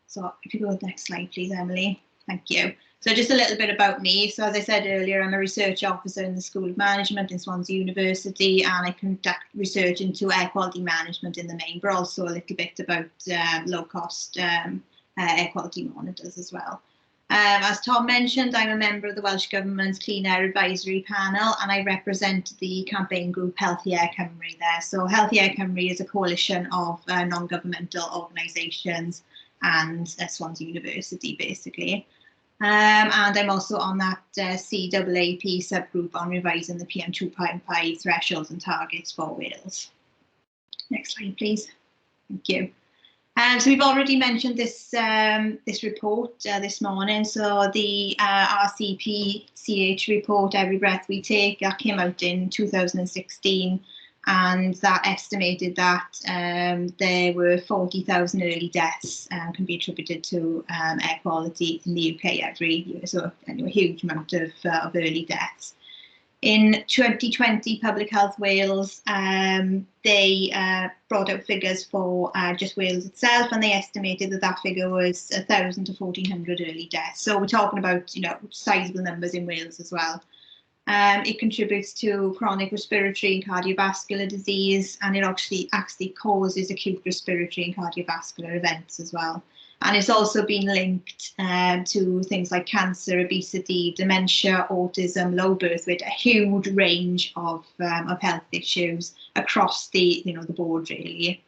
Speaker 9: So if you go to the next slide, please, Emily. Thank you. So just a little bit about me. So as I said earlier, I'm a research officer in the School of Management in Swansea University, and I conduct research into air quality management in the main, but also a little bit about low-cost air quality monitors as well. As Tom mentioned, I'm a member of the Welsh Government's Clean Air Advisory Panel, and I represent the campaign group Healthy Air Cymru there. So Healthy Air Cymru is a coalition of non-governmental organisations and Swansea University, basically. And I'm also on that CAAP subgroup on revising the PM2.5 thresholds and targets for Wales. Next slide, please. Thank you. So we've already mentioned this this report this morning. So the RCPCH report, Every Breath We Take, that came out in 2016. And that estimated that there were 40,000 early deaths can be attributed to air quality in the UK every year. So a huge amount of early deaths. In 2020, Public Health Wales, they brought out figures for just Wales itself, and they estimated that figure was 1,000 to 1,400 early deaths. So we're talking about sizable numbers in Wales as well. It contributes to chronic respiratory and cardiovascular disease, and it actually causes acute respiratory and cardiovascular events as well. And it's also been linked to things like cancer, obesity, dementia, autism, low birth weight, a huge range of health issues across the the board really.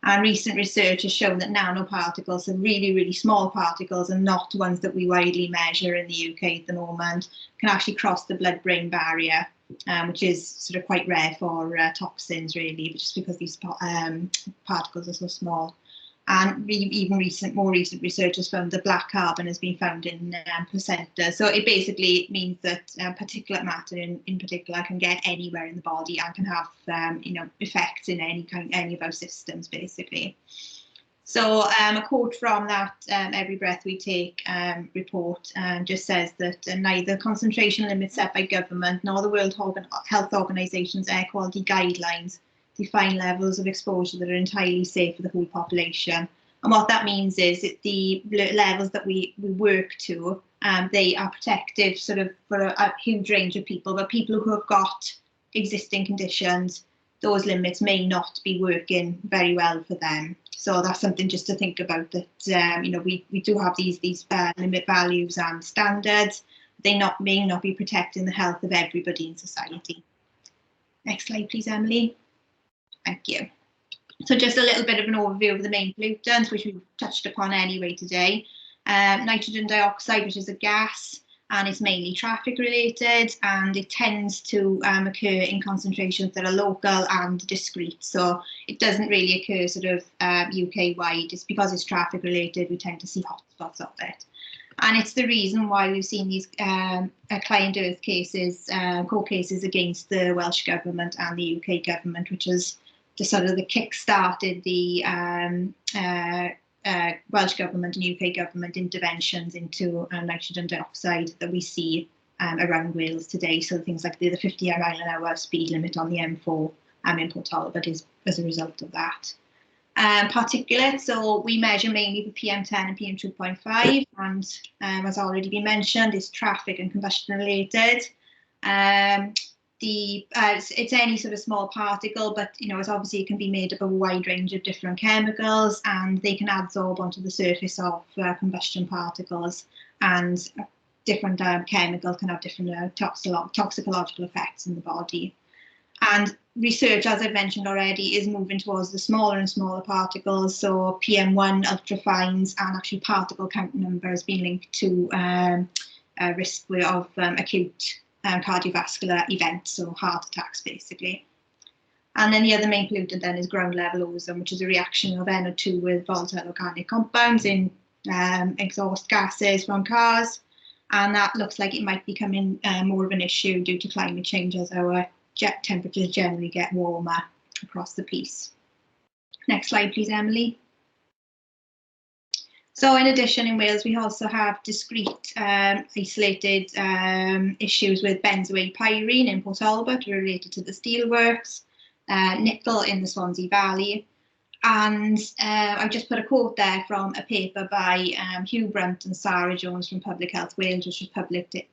Speaker 9: And recent research has shown that nanoparticles, so really, really small particles, and not ones that we widely measure in the UK at the moment, can actually cross the blood-brain barrier, which is sort of quite rare for toxins, really, just because these particles are so small. And even more recent research has found that black carbon has been found in placenta. So it basically means that particulate matter in particular can get anywhere in the body and can have effects in any of our systems basically. So a quote from that Every Breath We Take report just says that neither concentration limits set by government nor the World Health Organization's air quality guidelines define levels of exposure that are entirely safe for the whole population. And what that means is that the levels that we work to, they are protective sort of for a huge range of people, but people who have got existing conditions, those limits may not be working very well for them. So that's something just to think about, that we do have these limit values and standards. They may not be protecting the health of everybody in society. Next slide, please, Emily. Thank you. So just a little bit of an overview of the main pollutants, which we've touched upon anyway today. Nitrogen dioxide, which is a gas, and it's mainly traffic related, and it tends to occur in concentrations that are local and discrete. So it doesn't really occur sort of UK wide. It's because it's traffic related, we tend to see hotspots of it. And it's the reason why we've seen these client earth cases, court cases against the Welsh Government and the UK Government, which is the kick-started the Welsh Government and UK Government interventions into nitrogen dioxide that we see around Wales today. So things like the 50 mile an hour speed limit on the M4 in Port Talbot is as a result of that. Particulates, so we measure mainly for PM10 and PM2.5, and as already been mentioned, is traffic and combustion related. It's any sort of small particle, but it's obviously it can be made up of a wide range of different chemicals, and they can adsorb onto the surface of combustion particles, and different chemicals can have different toxicological effects in the body. And research, as I've mentioned already, is moving towards the smaller and smaller particles. So PM1, ultrafines, and actually particle count numbers being linked to risk of acute cardiovascular events, so heart attacks basically. And then the other main pollutant then is ground level ozone, which is a reaction of NO2 with volatile organic compounds in exhaust gases from cars. And that looks like it might be becoming more of an issue due to climate change as our temperatures generally get warmer across the piece. Next slide, please, Emily. So in addition, in Wales, we also have discrete isolated issues with benzoate pyrene in Port Talbot related to the steelworks, nickel in the Swansea Valley. And I just put a quote there from a paper by Hugh Brunt and Sarah Jones from Public Health Wales, which was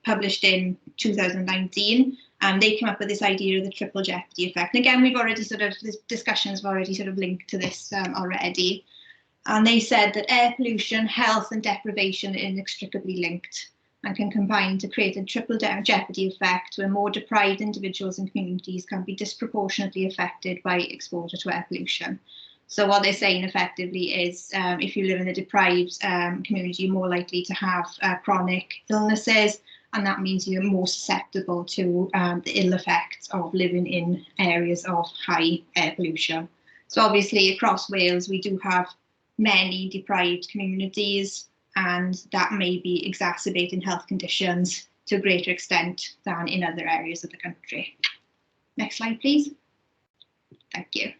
Speaker 9: published in 2019. They came up with this idea of the triple jeopardy effect. And again, we've already this discussions have already linked to this already. And they said that air pollution, health and deprivation are inextricably linked and can combine to create a triple jeopardy effect where more deprived individuals and communities can be disproportionately affected by exposure to air pollution. So what they're saying effectively is if you live in a deprived community, you're more likely to have chronic illnesses, and that means you're more susceptible to the ill effects of living in areas of high air pollution. So obviously across Wales, we do have many deprived communities, and that may be exacerbating health conditions to a greater extent than in other areas of the country. Next slide, please. Thank you.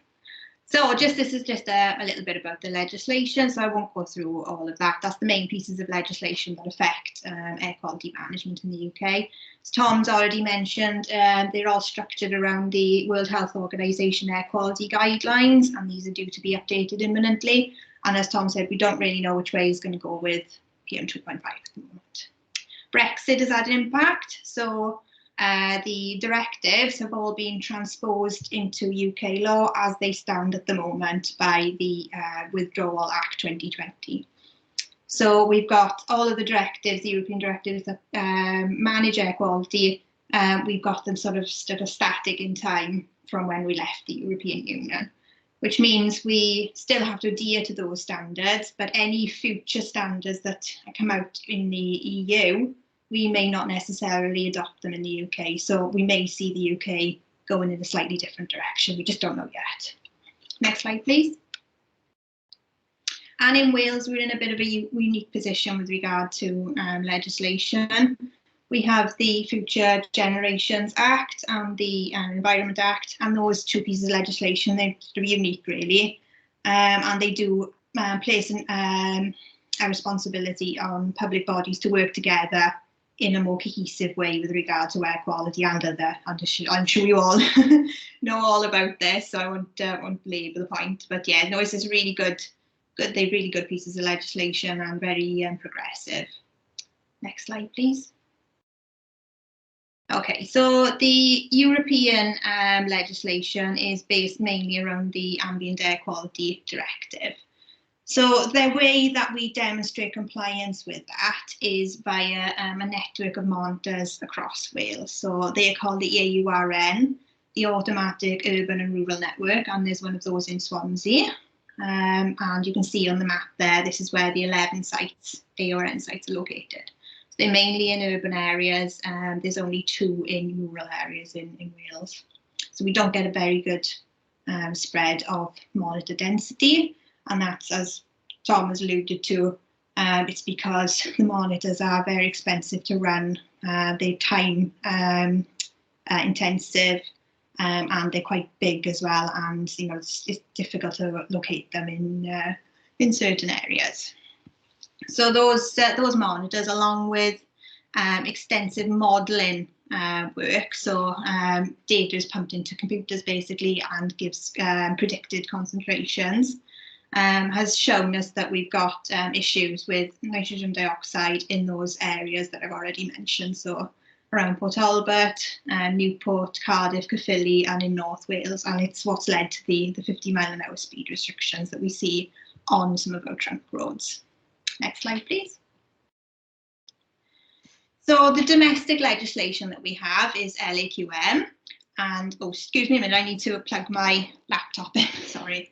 Speaker 9: So this is just a little bit about the legislation, so I won't go through all of that. That's the main pieces of legislation that affect air quality management in the UK. As Tom's already mentioned, they're all structured around the World Health Organization air quality guidelines, and these are due to be updated imminently. And as Tom said, we don't really know which way he's going to go with PM2.5 at the moment. Brexit has had an impact, so the directives have all been transposed into UK law as they stand at the moment by the Withdrawal Act 2020. So we've got all of the directives, the European directives that manage air quality. We've got them sort of static in time from when we left the European Union, which means we still have to adhere to those standards, but any future standards that come out in the EU, we may not necessarily adopt them in the UK. So we may see the UK going in a slightly different direction. We just don't know yet. Next slide, please. And in Wales, we're in a bit of a unique position with regard to legislation. We have the Future Generations Act and the Environment Act, and those two pieces of legislation, they're sort of unique really, and they do place a responsibility on public bodies to work together in a more cohesive way with regard to air quality and other. I'm sure you all know all about this, so I won't belabor the point. But yeah, no, it's just really good. They're really good pieces of legislation and very progressive. Next slide, please. Okay, so the European legislation is based mainly around the Ambient Air Quality Directive. So the way that we demonstrate compliance with that is via a network of monitors across Wales. So they are called the AURN, the Automatic Urban and Rural Network, and there's one of those in Swansea. And you can see on the map there, this is where the 11 sites, AURN sites, are located. So they're mainly in urban areas, and there's only 2 in rural areas in Wales. So we don't get a very good spread of monitor density. And that's, as Tom has alluded to, it's because the monitors are very expensive to run. They're time intensive, and they're quite big as well. And it's difficult to locate them in certain areas. So those monitors, along with extensive modelling work, so data is pumped into computers basically and gives predicted concentrations. has shown us that we've got issues with nitrogen dioxide in those areas that I've already mentioned. So around Port Talbot, Newport, Cardiff, Caerphilly, and in North Wales. And it's what's led to the 50-mile-an-hour speed restrictions that we see on some of our trunk roads. Next slide, please. So the domestic legislation that we have is LAQM. And, oh, excuse me a minute, I need to plug my laptop in, sorry.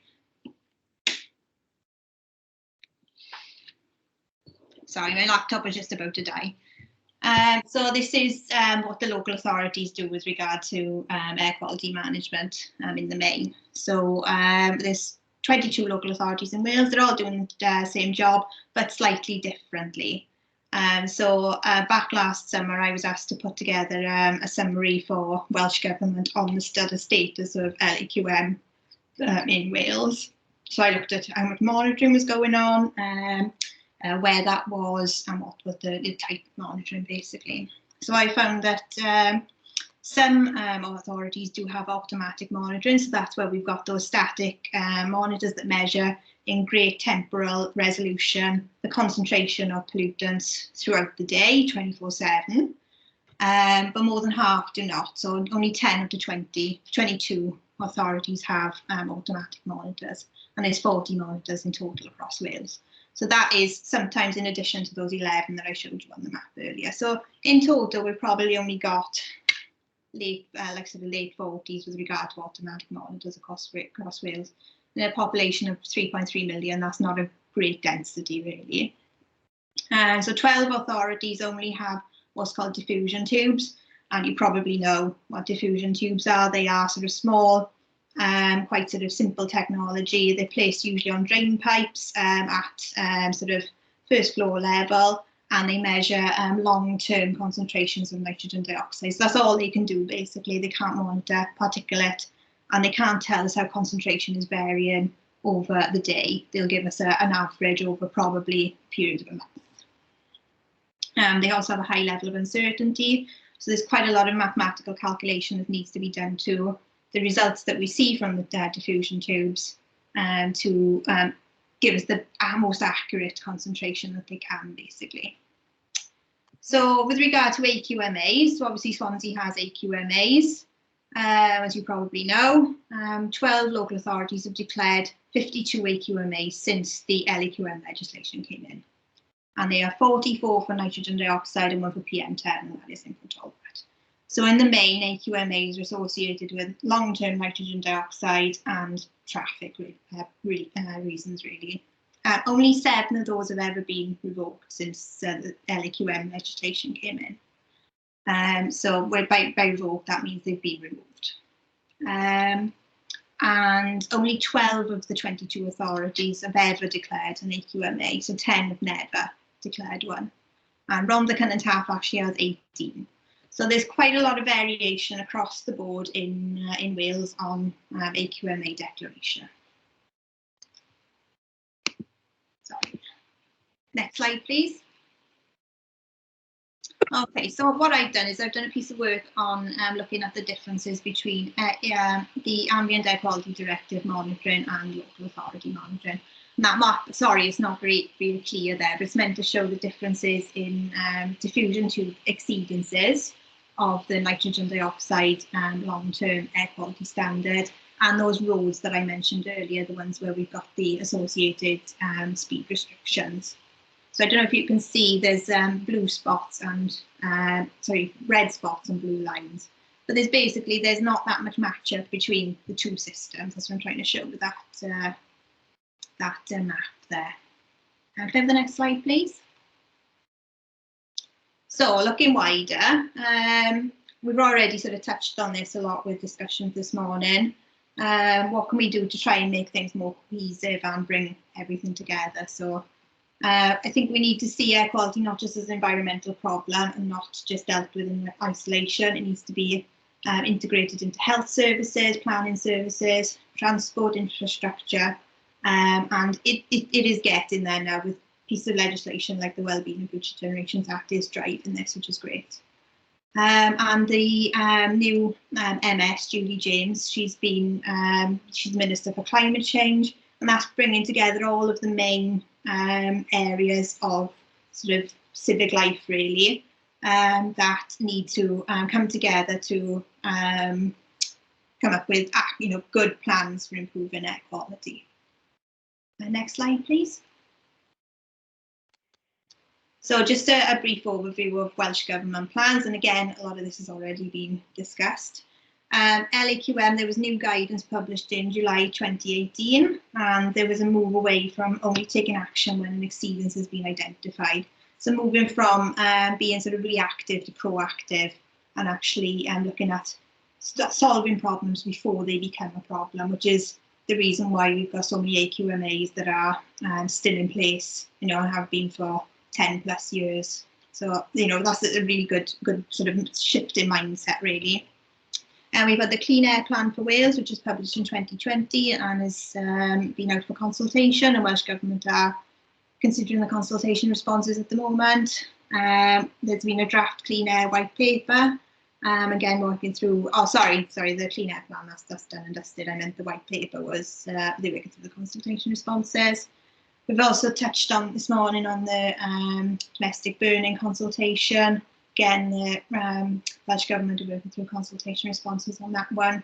Speaker 9: Sorry, my laptop was just about to die. So this is what the local authorities do with regard to air quality management in the main. So there's 22 local authorities in Wales. They're all doing the same job, but slightly differently. So back last summer, I was asked to put together a summary for Welsh Government on the status of LAQM in Wales. So I looked at how much monitoring was going on, where that was, and what was the type of monitoring, basically. So I found that some authorities do have automatic monitoring, so that's where we've got those static monitors that measure in great temporal resolution the concentration of pollutants throughout the day, 24/7. But more than half do not, so only 10 of the 22 authorities have automatic monitors, and there's 40 monitors in total across Wales. So that is sometimes in addition to those 11 that I showed you on the map earlier. So in total, we've probably only got late 40s with regard to automatic monitors across Wales. In a population of 3.3 million, that's not a great density, really. So 12 authorities only have what's called diffusion tubes, and you probably know what diffusion tubes are. They are sort of small, quite sort of simple technology. They're placed usually on drain pipes at sort of first floor level, and they measure long-term concentrations of nitrogen dioxide. So that's all they can do, basically. They can't monitor particulate, and they can't tell us how concentration is varying over the day. They'll give us an average over probably a period of a month. They also have a high level of uncertainty. So there's quite a lot of mathematical calculation that needs to be done to the results that we see from the diffusion tubes to give us the most accurate concentration that they can, basically. So with regard to AQMAs, so obviously Swansea has AQMAs, as you probably know. 12 local authorities have declared 52 AQMAs since the LAQM legislation came in. And they are 44 for nitrogen dioxide and 1 for PM10, and that is in Port Talbot. So in the main, AQMAs are associated with long-term nitrogen dioxide and traffic reasons, really. Only 7 of those have ever been revoked since the LAQM legislation came in. So by revoked, that means they've been removed. And only 12 of the 22 authorities have ever declared an AQMA, so 10 have never declared one. And Rhondda and Taff actually has 18. So there's quite a lot of variation across the board in Wales on AQMA declaration. Sorry. Next slide, please. Okay, so what I've done is I've done a piece of work on looking at the differences between the Ambient Air Quality Directive monitoring and local authority monitoring. And that map, sorry, it's not really clear there, but it's meant to show the differences in diffusion tube exceedances of the nitrogen dioxide long-term air quality standard, and those roads that I mentioned earlier, the ones where we've got the associated speed restrictions. So I don't know if you can see there's blue spots and, red spots and blue lines. But there's not that much matchup between the two systems. That's what I'm trying to show with that, map there. Can I have the next slide, please? So looking wider, we've already sort of touched on this a lot with discussions this morning. What can we do to try and make things more cohesive and bring everything together? So I think we need to see air quality not just as an environmental problem and not just dealt with in isolation. It needs to be integrated into health services, planning services, transport infrastructure, and it is getting there now with pieces of legislation like the Wellbeing and Future Generations Act is driving this, which is great. And the new MS, Julie James, she's Minister for Climate Change, and that's bringing together all of the main areas of sort of civic life, really, that need to come together to come up with good plans for improving air quality. Next slide, please. So just a brief overview of Welsh Government plans, and again, a lot of this has already been discussed. LAQM, there was new guidance published in July 2018, and there was a move away from only taking action when an exceedance has been identified. So moving from being sort of reactive to proactive, and actually looking at solving problems before they become a problem, which is the reason why we've got so many AQMAs that are still in place, and have been for 10+ years. So, that's a really good sort of shift in mindset, really. And we've had the Clean Air Plan for Wales, which was published in 2020 and has been out for consultation, and Welsh Government are considering the consultation responses at the moment. There's been a draft Clean Air White Paper. Again, working through, the Clean Air Plan, that's done and dusted. I meant the White Paper was, they working through the consultation responses. We've also touched on this morning on the domestic burning consultation. Again, the Welsh Government are working through consultation responses on that one.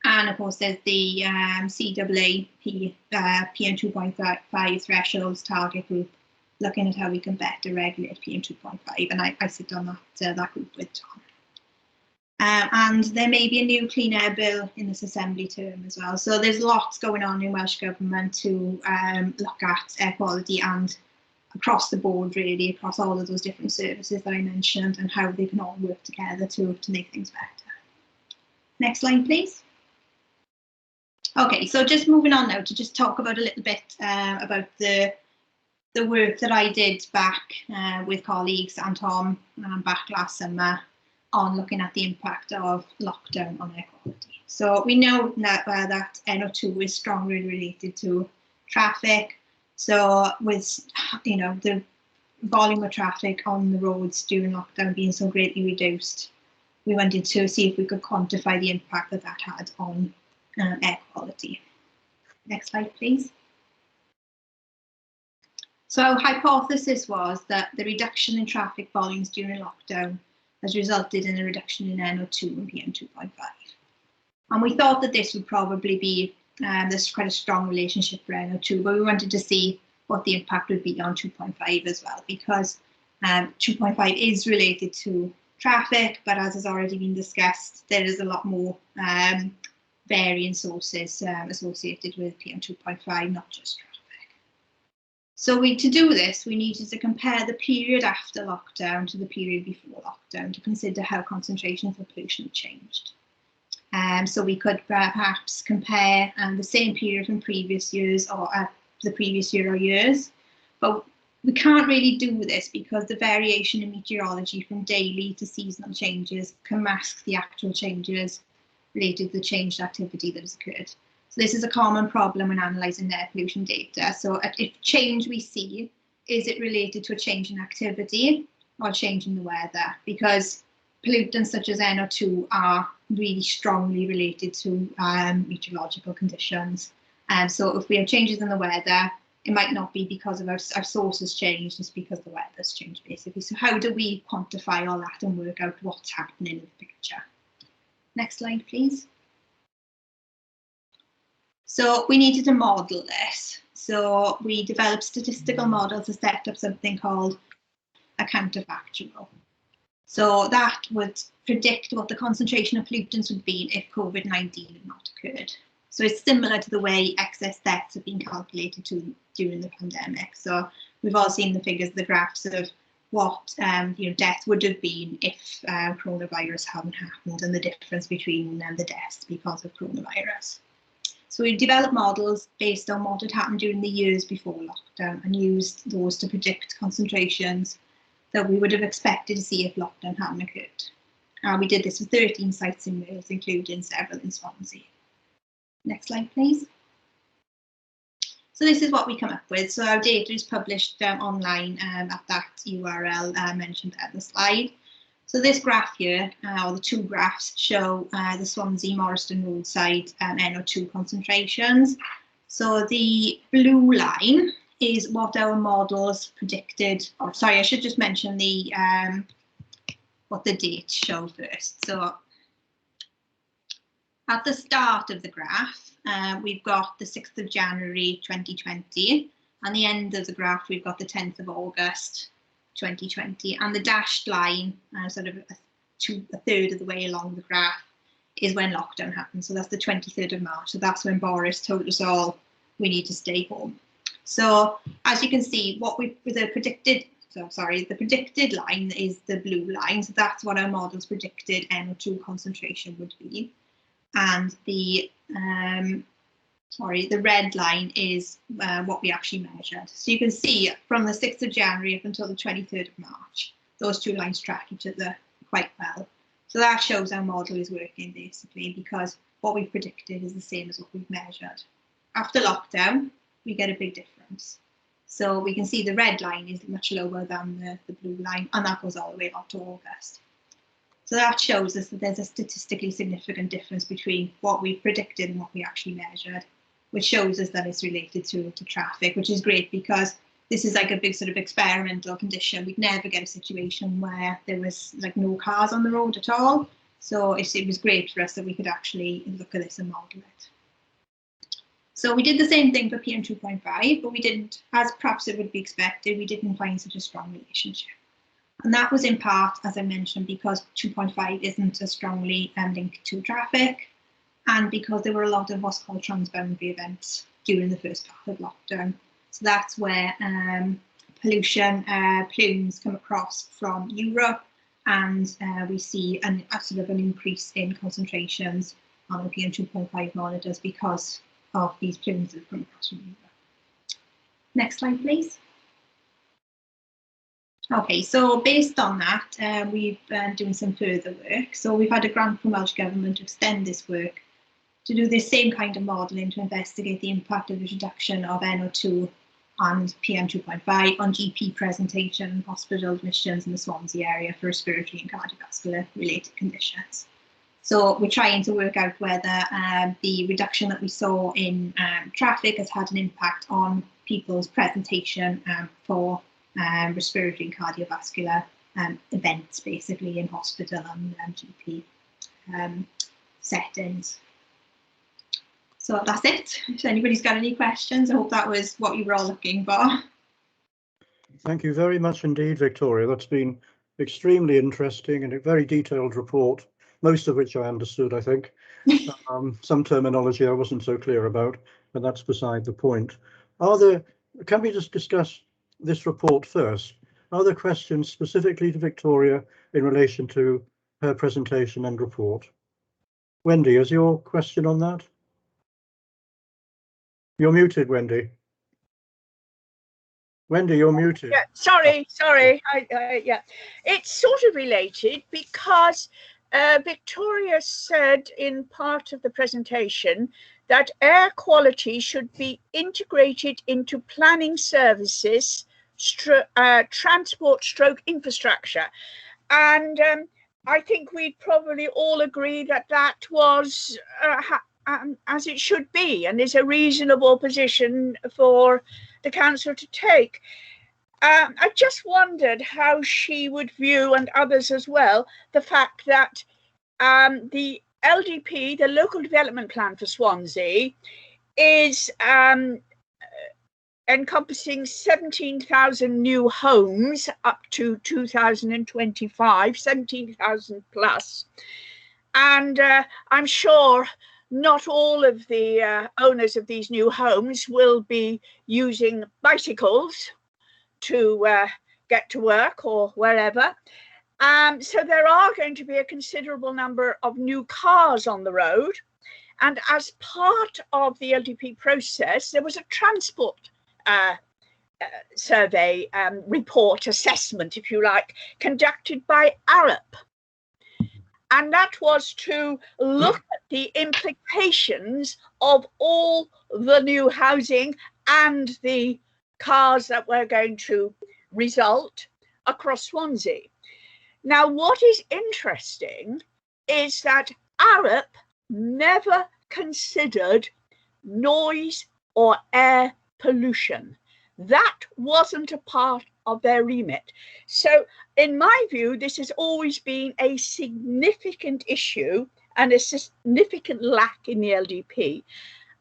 Speaker 9: And of course, there's the CAA PM2.5 thresholds target group, looking at how we can better regulate PM2.5, and I sit on that group with Tom. And there may be a new Clean Air Bill in this Assembly term as well. So there's lots going on in Welsh Government to look at air quality, and across the board, really, across all of those different services that I mentioned, and how they can all work together to make things better. Next slide, please. Okay, so just moving on now to just talk about a little bit about the work that I did back with colleagues and Tom back last summer on looking at the impact of lockdown on air quality. So we know that NO2 is strongly related to traffic. So with the volume of traffic on the roads during lockdown being so greatly reduced, we wanted to see if we could quantify the impact that had on air quality. Next slide, please. So our hypothesis was that the reduction in traffic volumes during lockdown has resulted in a reduction in NO2 and PM2.5. And we thought that this would probably be, there's quite a strong relationship for NO2, but we wanted to see what the impact would be on 2.5 as well, because 2.5 is related to traffic, but as has already been discussed, there is a lot more varying sources associated with PM2.5, not just traffic. So to do this, we needed to compare the period after lockdown to the period before lockdown to consider how concentrations of pollution have changed. So we could perhaps compare the same period from previous years, or the previous year or years, but we can't really do this because the variation in meteorology from daily to seasonal changes can mask the actual changes related to the changed activity that has occurred. So this is a common problem when analysing air pollution data. So if change we see, is it related to a change in activity or change in the weather? Because pollutants such as NO2 are really strongly related to meteorological conditions. And so if we have changes in the weather, it might not be because of our sources changed, it's because the weather's changed, basically. So how do we quantify all that and work out what's happening in the picture? Next slide, please. So we needed to model this. So we developed statistical models to set up something called a counterfactual. So that would predict what the concentration of pollutants would be if COVID-19 had not occurred. So it's similar to the way excess deaths have been calculated during the pandemic. So we've all seen the figures, the graphs of what death would have been if coronavirus hadn't happened, and the difference between the deaths because of coronavirus. So we developed models based on what had happened during the years before lockdown and used those to predict concentrations that we would have expected to see if lockdown hadn't occurred. We did this with 13 sites in Wales, including several in Swansea. Next slide, please. So this is what we come up with. So our data is published online at that URL mentioned at the slide. So this graph here, or the two graphs, show the Swansea Morriston roadside NO2 concentrations So the blue line is what our models predicted. Or sorry, I should just mention the what the dates show first. So at the start of the graph, we've got the 6th of January 2020, and the end of the graph we've got the 10th of August 2020, and the dashed line, sort of a third of the way along the graph, is when lockdown happened. So that's the 23rd of March. So that's when Boris told us all we need to stay home. So as you can see, the predicted line is the blue line. So that's what our models predicted NO2 concentration would be. And the red line is what we actually measured. So you can see from the 6th of January up until the 23rd of March, those two lines track each other quite well. So that shows our model is working basically, because what we've predicted is the same as what we've measured. After lockdown, we get a big difference. So we can see the red line is much lower than the blue line, and that goes all the way up to August. So that shows us that there's a statistically significant difference between what we predicted and what we actually measured, which shows us that it's related to traffic, which is great because this is like a big sort of experimental condition. We'd never get a situation where there was like no cars on the road at all. So it was great for us that we could actually look at this and model it. So we did the same thing for PM 2.5, but we didn't, as perhaps it would be expected, we didn't find such a strong relationship. And that was in part, as I mentioned, because 2.5 isn't as strongly linked to traffic, and because there were a lot of what's called transboundary events during the first part of lockdown. So that's where pollution plumes come across from Europe, and we see a sort of an increase in concentrations on the PM 2.5 monitors because of these plumes that come across from Europe. Next slide, please. Okay, so based on that, we've been doing some further work. So we've had a grant from Welsh Government to extend this work to do the same kind of modelling to investigate the impact of the reduction of NO2 and PM 2.5 on GP presentation, hospital admissions in the Swansea area for respiratory and cardiovascular related conditions. So we're trying to work out whether the reduction that we saw in traffic has had an impact on people's presentation for respiratory and cardiovascular events, basically in hospital and GP settings. So that's it. If anybody's got any questions, I hope that was what you were all looking for.
Speaker 1: Thank you very much indeed, Victoria. That's been extremely interesting and a very detailed report, most of which I understood, I think. Some terminology I wasn't so clear about, but that's beside the point. Can we just discuss this report first? Are there questions specifically to Victoria in relation to her presentation and report? Wendy, is your question on that? You're muted, Wendy. Wendy, you're muted.
Speaker 4: Yeah, sorry. Yeah, it's sort of related because Victoria said in part of the presentation that air quality should be integrated into planning services, transport stroke infrastructure. And I think we'd probably all agree that that was as it should be, and is a reasonable position for the council to take. I just wondered how she would view, and others as well, the fact that the LDP, the Local Development Plan for Swansea, is encompassing 17,000 new homes up to 2025, 17,000 plus. And I'm sure not all of the owners of these new homes will be using bicycles to get to work or wherever. So there are going to be a considerable number of new cars on the road. And as part of the LDP process, there was a transport survey report assessment, if you like, conducted by Arup. And that was to look at the implications of all the new housing and the cars that were going to result across Swansea. Now, what is interesting is that Arup never considered noise or air pollution. That wasn't a part of their remit. So in my view, this has always been a significant issue and a significant lack in the LDP.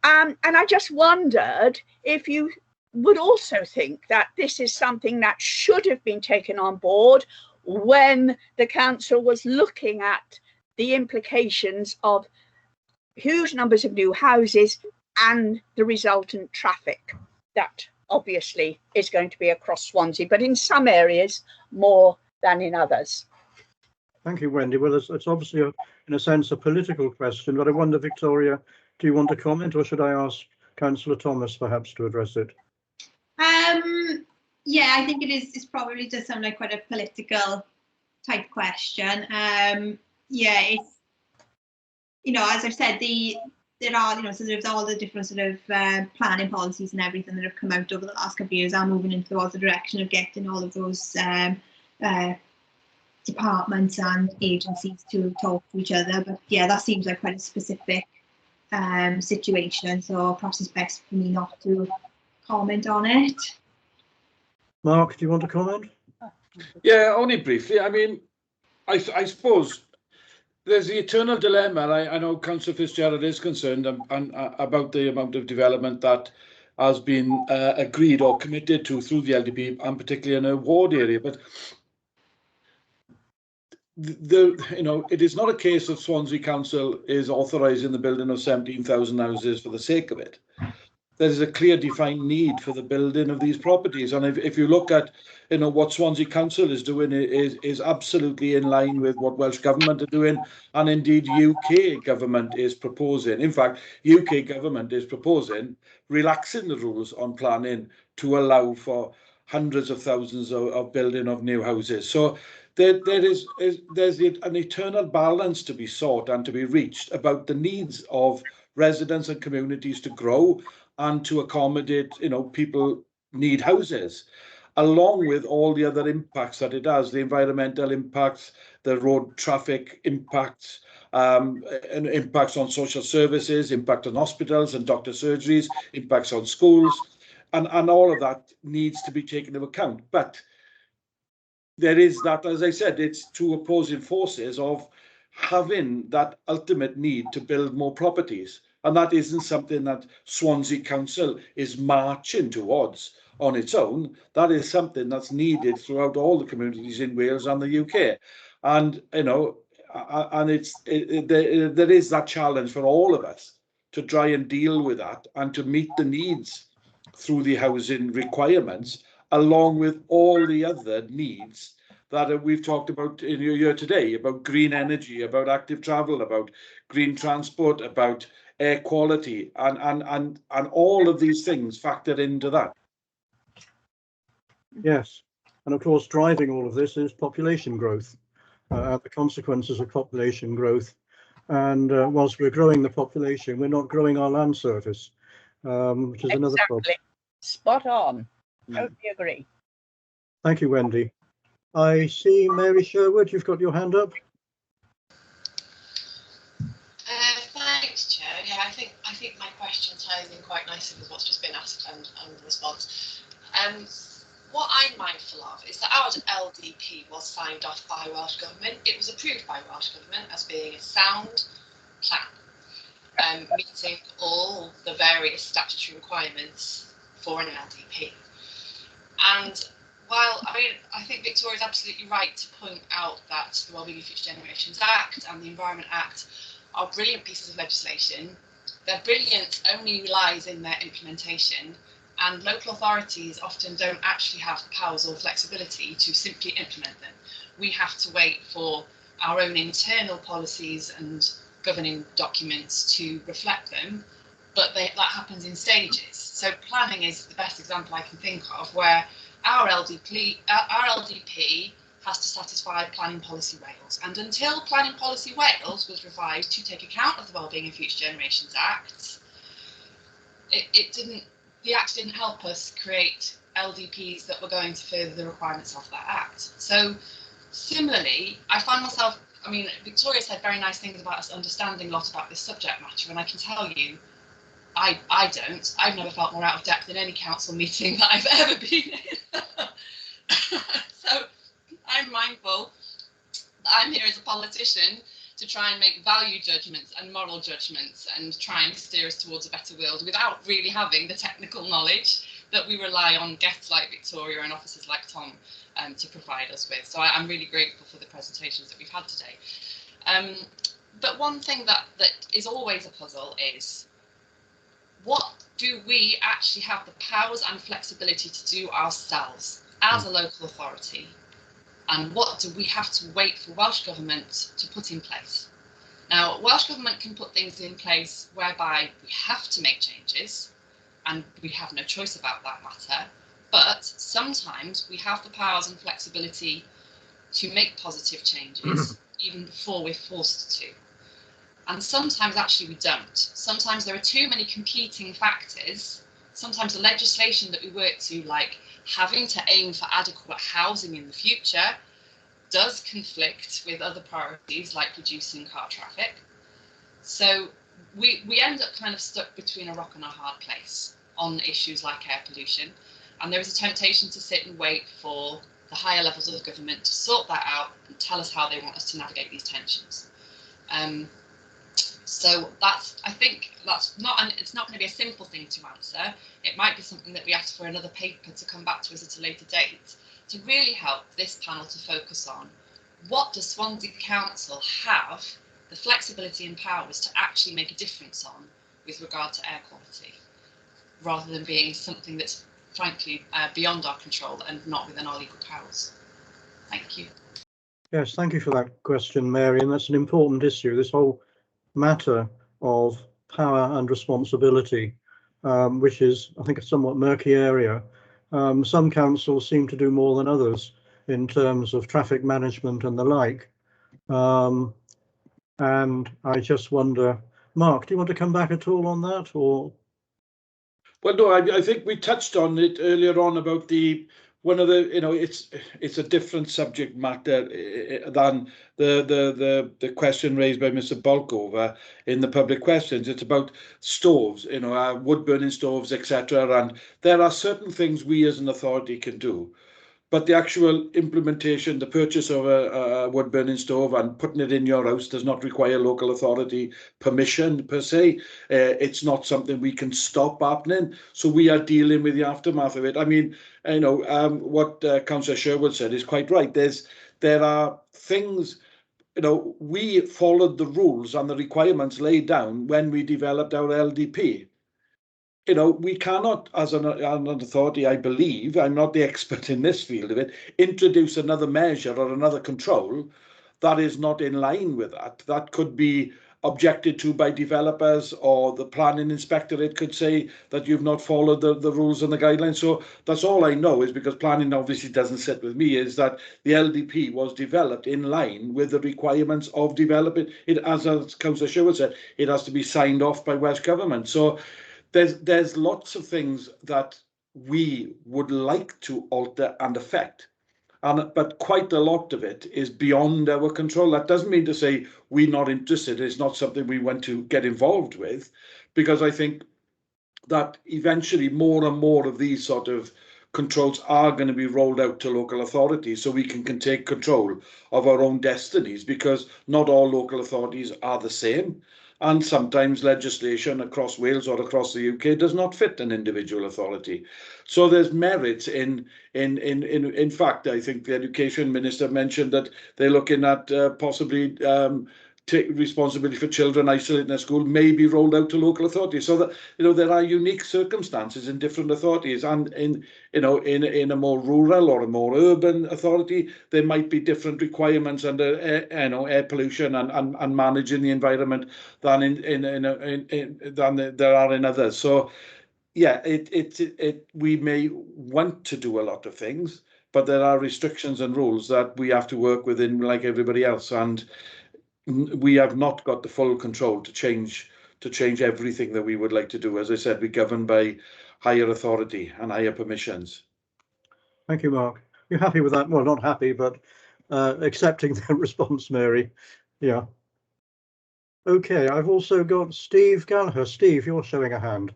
Speaker 4: And I just wondered if you would also think that this is something that should have been taken on board when the council was looking at the implications of huge numbers of new houses and the resultant traffic that obviously is going to be across Swansea, but in some areas more than in others.
Speaker 1: Thank you, Wendy. Well, it's obviously, in a sense, a political question, but I wonder, Victoria, do you want to comment, or should I ask Councillor Thomas perhaps to address it?
Speaker 9: Yeah, I think it's probably does sound like quite a political type question. Yeah, it's, as I've said, there are, sort of all the different sort of planning policies and everything that have come out over the last couple of years are moving into towards the direction of getting all of those departments and agencies to talk to each other. But yeah, that seems like quite a specific situation, so perhaps it's best for me not to comment on it.
Speaker 1: Mark, do you want to comment?
Speaker 3: Yeah, only briefly. I mean, I suppose there's the eternal dilemma. I know Councillor Fitzgerald is concerned about the amount of development that has been agreed or committed to through the LDP, and particularly in a ward area. But it is not a case of Swansea Council is authorising the building of 17,000 houses for the sake of it. There's a clear defined need for the building of these properties, and if you look at what Swansea Council is doing is absolutely in line with what Welsh Government are doing, and indeed UK Government is proposing. In fact, UK Government is proposing relaxing the rules on planning to allow for hundreds of thousands of building of new houses. So there's an eternal balance to be sought and to be reached about the needs of residents and communities to grow and to accommodate, people need houses, along with all the other impacts that it has, the environmental impacts, the road traffic impacts, and impacts on social services, impact on hospitals and doctor surgeries, impacts on schools, and all of that needs to be taken into account. But there is that, as I said, it's two opposing forces of having that ultimate need to build more properties. And that isn't something that Swansea Council is marching towards on its own. That is something that's needed throughout all the communities in Wales and the UK. And, there is that challenge for all of us to try and deal with that and to meet the needs through the housing requirements, along with all the other needs that we've talked about in your year today, about green energy, about active travel, about green transport, about air quality, and all of these things factor into that.
Speaker 1: Yes, and of course driving all of this is population growth, the consequences of population growth. And whilst we're growing the population, we're not growing our land surface, which is another problem.
Speaker 4: Spot on. Totally agree.
Speaker 1: Thank you, Wendy. I see Mary Sherwood, you've got your hand up.
Speaker 12: Thanks, Chair. Yeah, I think my question ties in quite nicely with what's just been asked and the response. What I'm mindful of is that our LDP was signed off by Welsh Government. It was approved by Welsh Government as being a sound plan, meeting all the various statutory requirements for an LDP. And while, I think Victoria is absolutely right to point out that the Wellbeing of Future Generations Act and the Environment Act are brilliant pieces of legislation. Their brilliance only lies in their implementation, and local authorities often don't actually have the powers or flexibility to simply implement them. We have to wait for our own internal policies and governing documents to reflect them, but that happens in stages. So planning is the best example I can think of, where our LDP has to satisfy Planning Policy Wales, and until Planning Policy Wales was revised to take account of the Wellbeing of Future Generations Act, the Act didn't help us create LDPs that were going to further the requirements of that Act. So similarly, I find myself, Victoria said very nice things about us understanding a lot about this subject matter, and I can tell you, I don't. I've never felt more out of depth in any council meeting that I've ever been in. So I'm mindful that I'm here as a politician to try and make value judgments and moral judgments and try and steer us towards a better world without really having the technical knowledge that we rely on guests like Victoria and officers like Tom to provide us with. So I'm really grateful for the presentations that we've had today. But one thing that is always a puzzle is, what do we actually have the powers and flexibility to do ourselves as a local authority? And what do we have to wait for Welsh Government to put in place? Now, Welsh Government can put things in place whereby we have to make changes and we have no choice about that matter. But sometimes we have the powers and flexibility to make positive changes even before we're forced to. And sometimes actually we don't. Sometimes there are too many competing factors. Sometimes the legislation that we work to, like having to aim for adequate housing in the future, does conflict with other priorities like reducing car traffic. So we end up kind of stuck between a rock and a hard place on issues like air pollution. And there is a temptation to sit and wait for the higher levels of the government to sort that out and tell us how they want us to navigate these tensions. So I think it's not going to be a simple thing to answer. It might be something that we ask for another paper to come back to us at a later date, to really help this panel to focus on what does Swansea Council have the flexibility and powers to actually make a difference on with regard to air quality, rather than being something that's frankly beyond our control and not within our legal powers. Thank you.
Speaker 1: Yes, thank you for that question, Mary. And that's an important issue, this whole matter of power and responsibility, which is, I think, a somewhat murky area. Some councils seem to do more than others in terms of traffic management and the like. And I just wonder, Mark, do you want to come back at all on that, or?
Speaker 3: Well, no, I think we touched on it earlier on about one of the, it's a different subject matter than the question raised by Mr. Bolkover in the public questions. It's about stoves, wood burning stoves, etc. And there are certain things we as an authority can do. But the actual implementation, the purchase of a wood burning stove and putting it in your house does not require local authority permission per se. It's not something we can stop happening. So we are dealing with the aftermath of it. I mean, what Councillor Sherwood said is quite right. There are things, we followed the rules and the requirements laid down when we developed our LDP. We cannot, as an authority, I believe, I'm not the expert in this field of it, introduce another measure or another control that is not in line with that. That could be objected to by developers, or the planning inspectorate could say that you've not followed the rules and the guidelines. So that's all I know, is because planning obviously doesn't sit with me, is that the LDP was developed in line with the requirements of developing it. As Councillor Sherwood said, it has to be signed off by Welsh Government. So there's lots of things that we would like to alter and affect, but quite a lot of it is beyond our control. That doesn't mean to say we're not interested. It's not something we want to get involved with, because I think that eventually more and more of these sort of controls are going to be rolled out to local authorities, so we can take control of our own destinies, because not all local authorities are the same. And sometimes legislation across Wales or across the UK does not fit an individual authority. So there's merits in fact, I think the Education Minister mentioned that they're looking at possibly take responsibility for children isolated in a school may be rolled out to local authorities. So that there are unique circumstances in different authorities, and in a more rural or a more urban authority, there might be different requirements under air pollution and managing the environment than there are in others. So yeah, we may want to do a lot of things, but there are restrictions and rules that we have to work within, like everybody else, and we have not got the full control to change everything that we would like to do. As I said, we're governed by higher authority and higher permissions.
Speaker 1: Thank you, Mark. You're happy with that? Well, not happy, but accepting the response, Mary. Yeah. Okay, I've also got Steve Gallagher. Steve, you're showing a hand.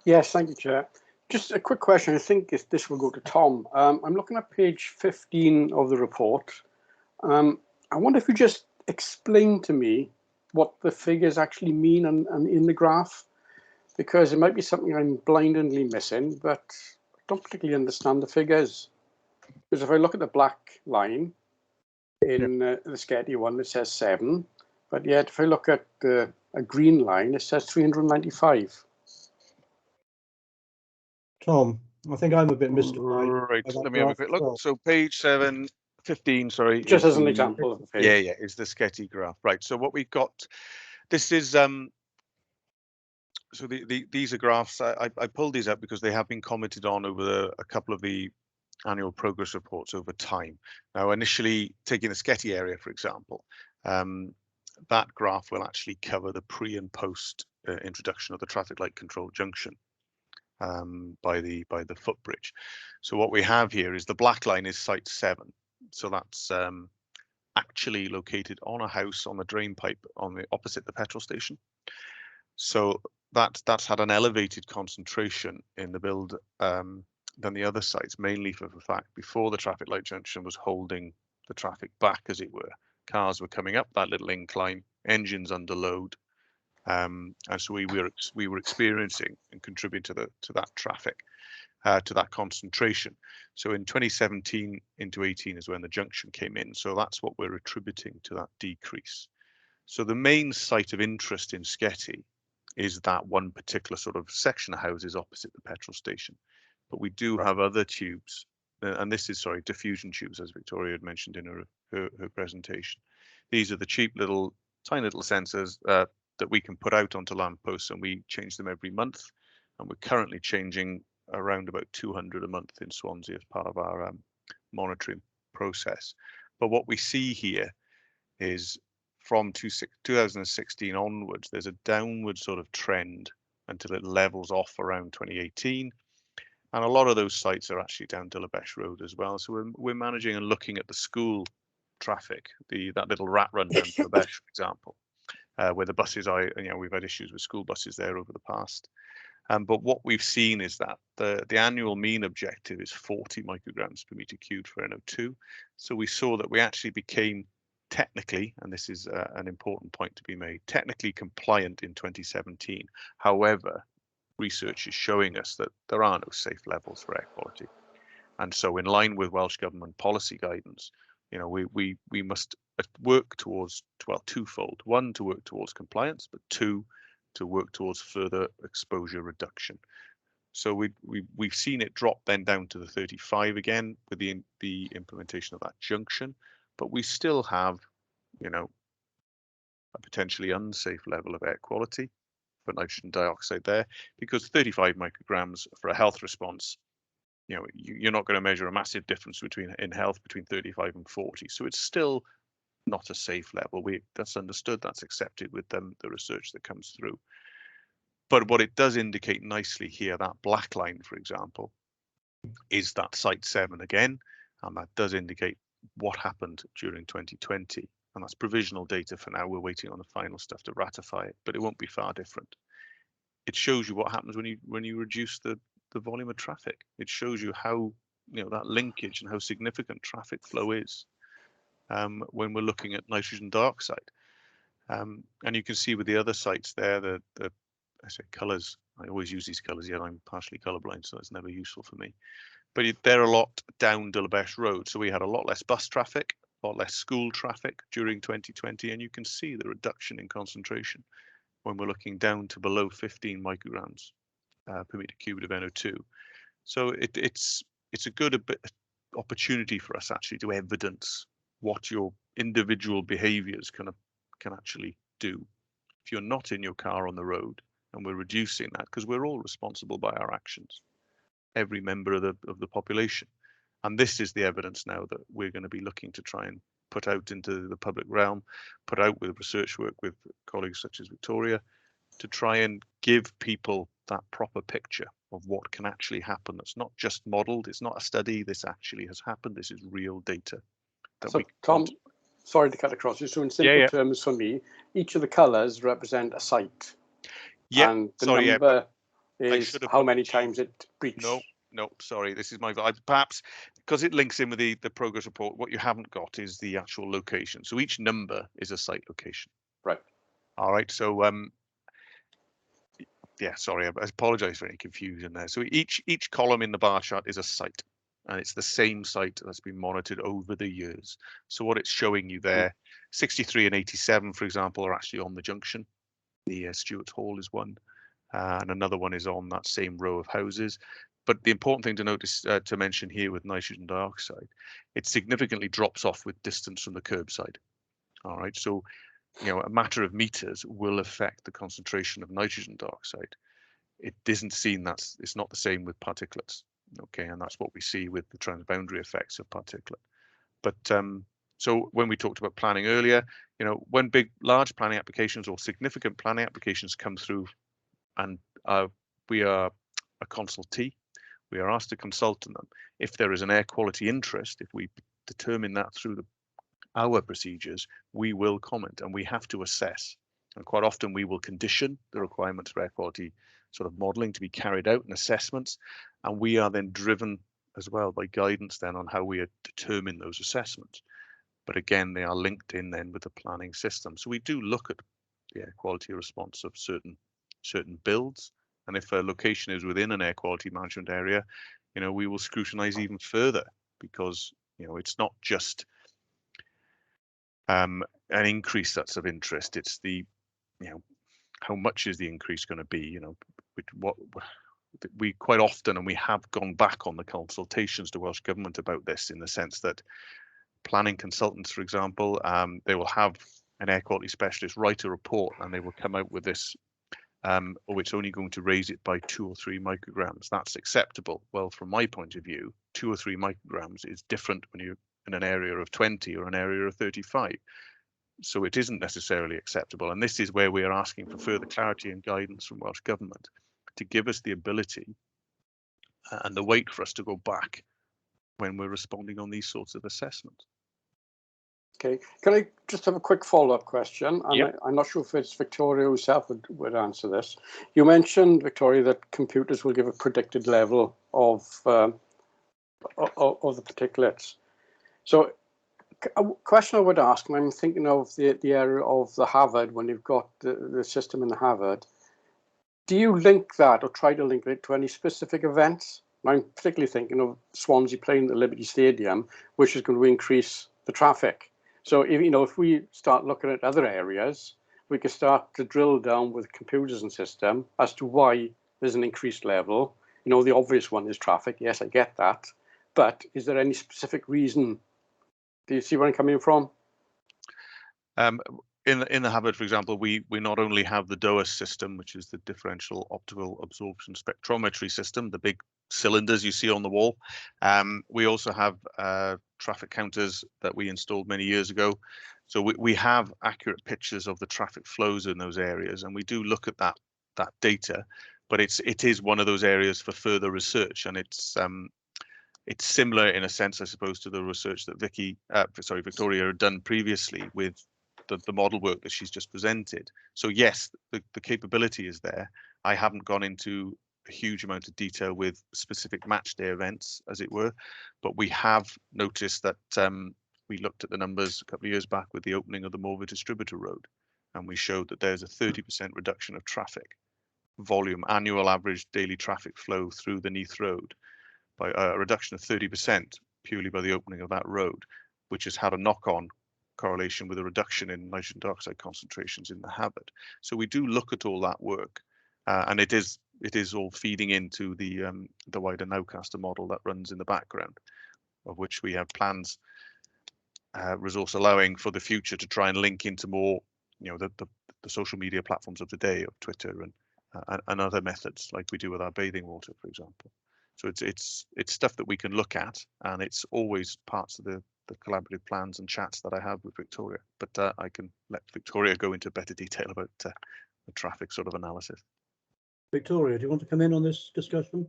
Speaker 13: Yes, thank you, Chair. Just a quick question. I think this will go to Tom. I'm looking at page 15 of the report. I wonder if you just explain to me what the figures actually mean and in the graph, because it might be something I'm blindly missing, but I don't particularly understand the figures. Because if I look at the black line in the Scrutiny one, it says 7, but yet if I look at a green line, it says 395.
Speaker 1: Tom, I think I'm a bit mystified.
Speaker 6: Right, let me have a quick look. So page 15, sorry.
Speaker 13: Just as an example of the page.
Speaker 6: Yeah, is the Scrutiny graph. Right, so what we've got, this is, so these are graphs, I pulled these up because they have been commented on over a couple of the annual progress reports over time. Now, initially, taking the Scrutiny area, for example, that graph will actually cover the pre and post introduction of the traffic light control junction by the footbridge. So what we have here is the black line is site 7. So that's actually located on a house on the drain pipe on the opposite the petrol station. So that's had an elevated concentration in the build than the other sites, mainly for the fact before the traffic light junction was holding the traffic back, as it were. Cars were coming up that little incline, engines under load, and so we were experiencing and contributing to that traffic, to that concentration. So in 2017 into 18 is when the junction came in. So that's what we're attributing to that decrease. So the main site of interest in Scrutiny is that one particular sort of section of houses opposite the petrol station. But we do have other tubes, and this is, sorry, diffusion tubes, as Victoria had mentioned in her presentation. These are the cheap little, tiny little sensors that we can put out onto lampposts, and we change them every month. And we're currently changing around about 200 a month in Swansea as part of our monitoring process. But what we see here is from 2016 onwards, there's a downward sort of trend until it levels off around 2018. And a lot of those sites are actually down Dillabesh Road as well. So we're managing and looking at the school traffic, that little rat run down Dillabesh, for example, where the buses are, we've had issues with school buses there over the past. But what we've seen is that the annual mean objective is 40 micrograms per meter cubed for NO2. So we saw that we actually became technically, and this is an important point to be made, technically compliant in 2017. However, research is showing us that there are no safe levels for air quality. And so in line with Welsh Government policy guidance, we must work towards, well, twofold. One, to work towards compliance, but two, to work towards further exposure reduction. So we've seen it drop then down to the 35 again with the implementation of that junction, but we still have, a potentially unsafe level of air quality for nitrogen dioxide there, because 35 micrograms for a health response, you're not going to measure a massive difference in health between 35 and 40. So it's still not a safe level. That's understood, that's accepted with the research that comes through. But what it does indicate nicely here, that black line, for example, is that site 7 again, and that does indicate what happened during 2020. And that's provisional data for now. We're waiting on the final stuff to ratify it, but it won't be far different. It shows you what happens when you reduce the volume of traffic. It shows you how, that linkage and how significant traffic flow is when we're looking at nitrogen dioxide. And you can see with the other sites there, I say colours, I always use these colours, yet I'm partially colourblind, so it's never useful for me. But they're a lot down Dillabesh Road. So we had a lot less bus traffic, a lot less school traffic during 2020, and you can see the reduction in concentration when we're looking down to below 15 micrograms per meter cubed of NO2. So it's a good opportunity for us actually to evidence what your individual behaviours can actually do. If you're not in your car on the road, and we're reducing that, because we're all responsible by our actions, every member of the population. And this is the evidence now that we're going to be looking to try and put out into the public realm, put out with research work with colleagues such as Victoria, to try and give people that proper picture of what can actually happen. That's not just modelled, it's not a study, this actually has happened, this is real data.
Speaker 13: So Tom, sorry to cut across you. So in simple terms for me, each of the colours represent a site.
Speaker 6: Yeah.
Speaker 13: And the number is how many times it breached.
Speaker 6: No, sorry. This is my perhaps because it links in with the progress report. What you haven't got is the actual location. So each number is a site location.
Speaker 13: Right.
Speaker 6: All right. So yeah, sorry, I apologize for any confusion there. So each column in the bar chart is a site, and it's the same site that's been monitored over the years. So what it's showing you there, 63 and 87, for example, are actually on the junction. The Stuart Hall is one, and another one is on that same row of houses. But the important thing to notice, to mention here with nitrogen dioxide, it significantly drops off with distance from the curbside. All right, so a matter of meters will affect the concentration of nitrogen dioxide. It isn't seen it's not the same with particulates. Okay, and that's what we see with the transboundary effects of particulate. But so when we talked about planning earlier, when large planning applications or significant planning applications come through, and we are a consultee, we are asked to consult on them. If there is an air quality interest, if we determine that through our procedures, we will comment and we have to assess. And quite often we will condition the requirements for air quality sort of modelling to be carried out and assessments. And we are then driven as well by guidance then on how we determine those assessments. But again, they are linked in then with the planning system. So we do look at the air quality response of certain builds. And if a location is within an air quality management area, we will scrutinise even further, because it's not just an increase that's of interest. It's the how much is the increase going to be? What we quite often, and we have gone back on the consultations to Welsh Government about this, in the sense that planning consultants, for example, they will have an air quality specialist write a report, and they will come out with this, it's only going to raise it by 2 or 3 micrograms. That's acceptable. Well, from my point of view, 2 or 3 micrograms is different when you're in an area of 20 or an area of 35. So it isn't necessarily acceptable. And this is where we are asking for further clarity and guidance from Welsh Government to give us the ability and the weight for us to go back when we're responding on these sorts of assessments.
Speaker 13: Okay, can I just have a quick follow-up question?
Speaker 6: Yep.
Speaker 13: I'm not sure if it's Victoria herself would answer this. You mentioned, Victoria, that computers will give a predicted level of the particulates. So a question I would ask, and I'm thinking of the area of the Harvard, when you've got the system in the Harvard, do you link that or try to link it to any specific events? I'm particularly thinking of Swansea playing at the Liberty Stadium, which is going to increase the traffic. So if we start looking at other areas, we can start to drill down with computers and system as to why there's an increased level. The obvious one is traffic. Yes, I get that. But is there any specific reason? Do you see where I'm coming from?
Speaker 6: In the Harvard, for example, we not only have the DOAS system, which is the differential optical absorption spectrometry system, the big cylinders you see on the wall. We also have traffic counters that we installed many years ago. So we have accurate pictures of the traffic flows in those areas, and we do look at that data. But it is one of those areas for further research, and it's similar in a sense, I suppose, to the research that Victoria had done previously with the model work that she's just presented. So yes, the capability is there. I haven't gone into a huge amount of detail with specific match day events, as it were, but we have noticed that we looked at the numbers a couple of years back with the opening of the Morva Distributor Road, and we showed that there's a 30% reduction of traffic volume, annual average daily traffic flow through the Neath Road, by a reduction of 30% purely by the opening of that road, which has had a knock-on correlation with a reduction in nitrogen dioxide concentrations in the Harvard. So we do look at all that work, and it is all feeding into the wider Nowcaster model that runs in the background, of which we have plans, resource allowing, for the future to try and link into more, the social media platforms of today, of Twitter and other methods, like we do with our bathing water, for example. So it's stuff that we can look at, and it's always parts of the collaborative plans and chats that I have with Victoria. But I can let Victoria go into better detail about the traffic sort of analysis.
Speaker 1: Victoria, do you want to come in on this discussion?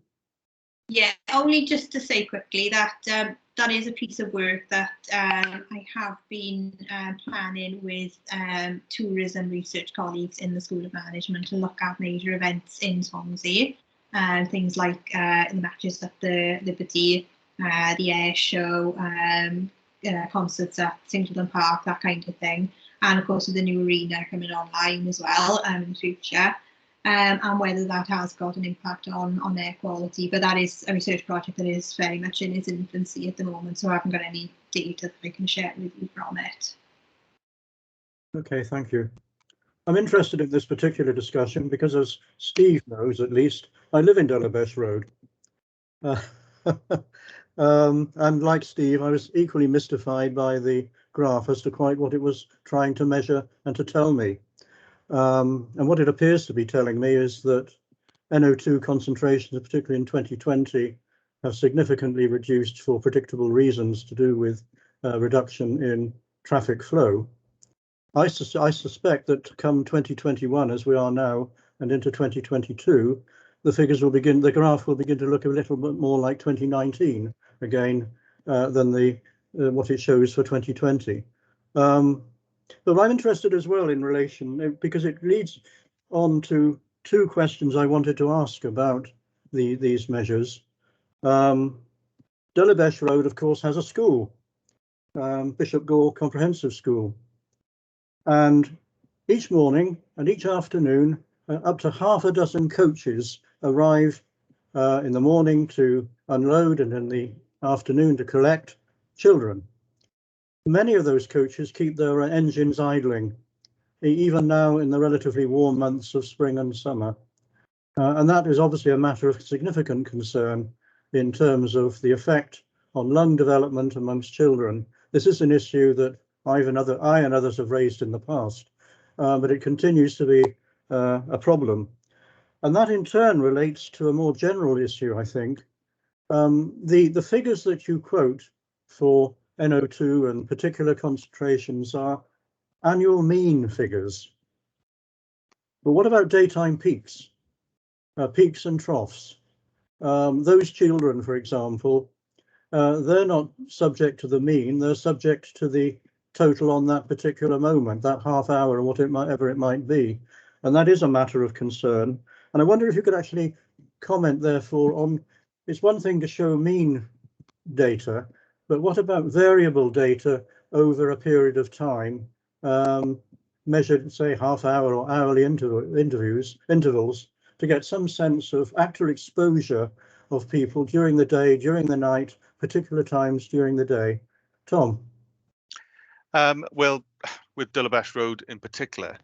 Speaker 9: Yeah, only just to say quickly that that is a piece of work that I have been planning with tourism research colleagues in the School of Management to look at major events in Swansea. Things like the matches at the Liberty, the air show, concerts at Singleton Park, that kind of thing. And of course with the new arena coming online as well in the future. And whether that has got an impact on air quality. But that is a research project that is very much in its infancy at the moment, so I haven't got any data that I can share with you from it.
Speaker 1: Okay, thank you. I'm interested in this particular discussion because, as Steve knows at least, I live in Delabesh Road. And like Steve, I was equally mystified by the graph as to quite what it was trying to measure and to tell me. And what it appears to be telling me is that NO2 concentrations, particularly in 2020, have significantly reduced for predictable reasons to do with reduction in traffic flow. I suspect that come 2021, as we are now, and into 2022, the graph will begin to look a little bit more like 2019 again than what it shows for 2020. But I'm interested as well in relation, because it leads on to two questions I wanted to ask about these measures. Delabesh Road, of course, has a school, Bishop Gore Comprehensive School. And each morning and each afternoon, up to half a dozen coaches arrive in the morning to unload and in the afternoon to collect children. Many of those coaches keep their engines idling, even now in the relatively warm months of spring and summer. And that is obviously a matter of significant concern in terms of the effect on lung development amongst children. This is an issue that I and others have raised in the past, but it continues to be a problem. And that in turn relates to a more general issue, I think. The figures that you quote for NO2 and particular concentrations are annual mean figures. But what about daytime peaks, peaks and troughs? Those children, for example, they're not subject to the mean, they're subject to the total on that particular moment, that half hour or whatever it might be. And that is a matter of concern. And I wonder if you could actually comment, therefore, on, it's one thing to show mean data, but what about variable data over a period of time, measured, say, half hour or hourly intervals, to get some sense of actual exposure of people during the day, during the night, particular times during the day? Tom?
Speaker 6: Well, with Delabesh Road in particular,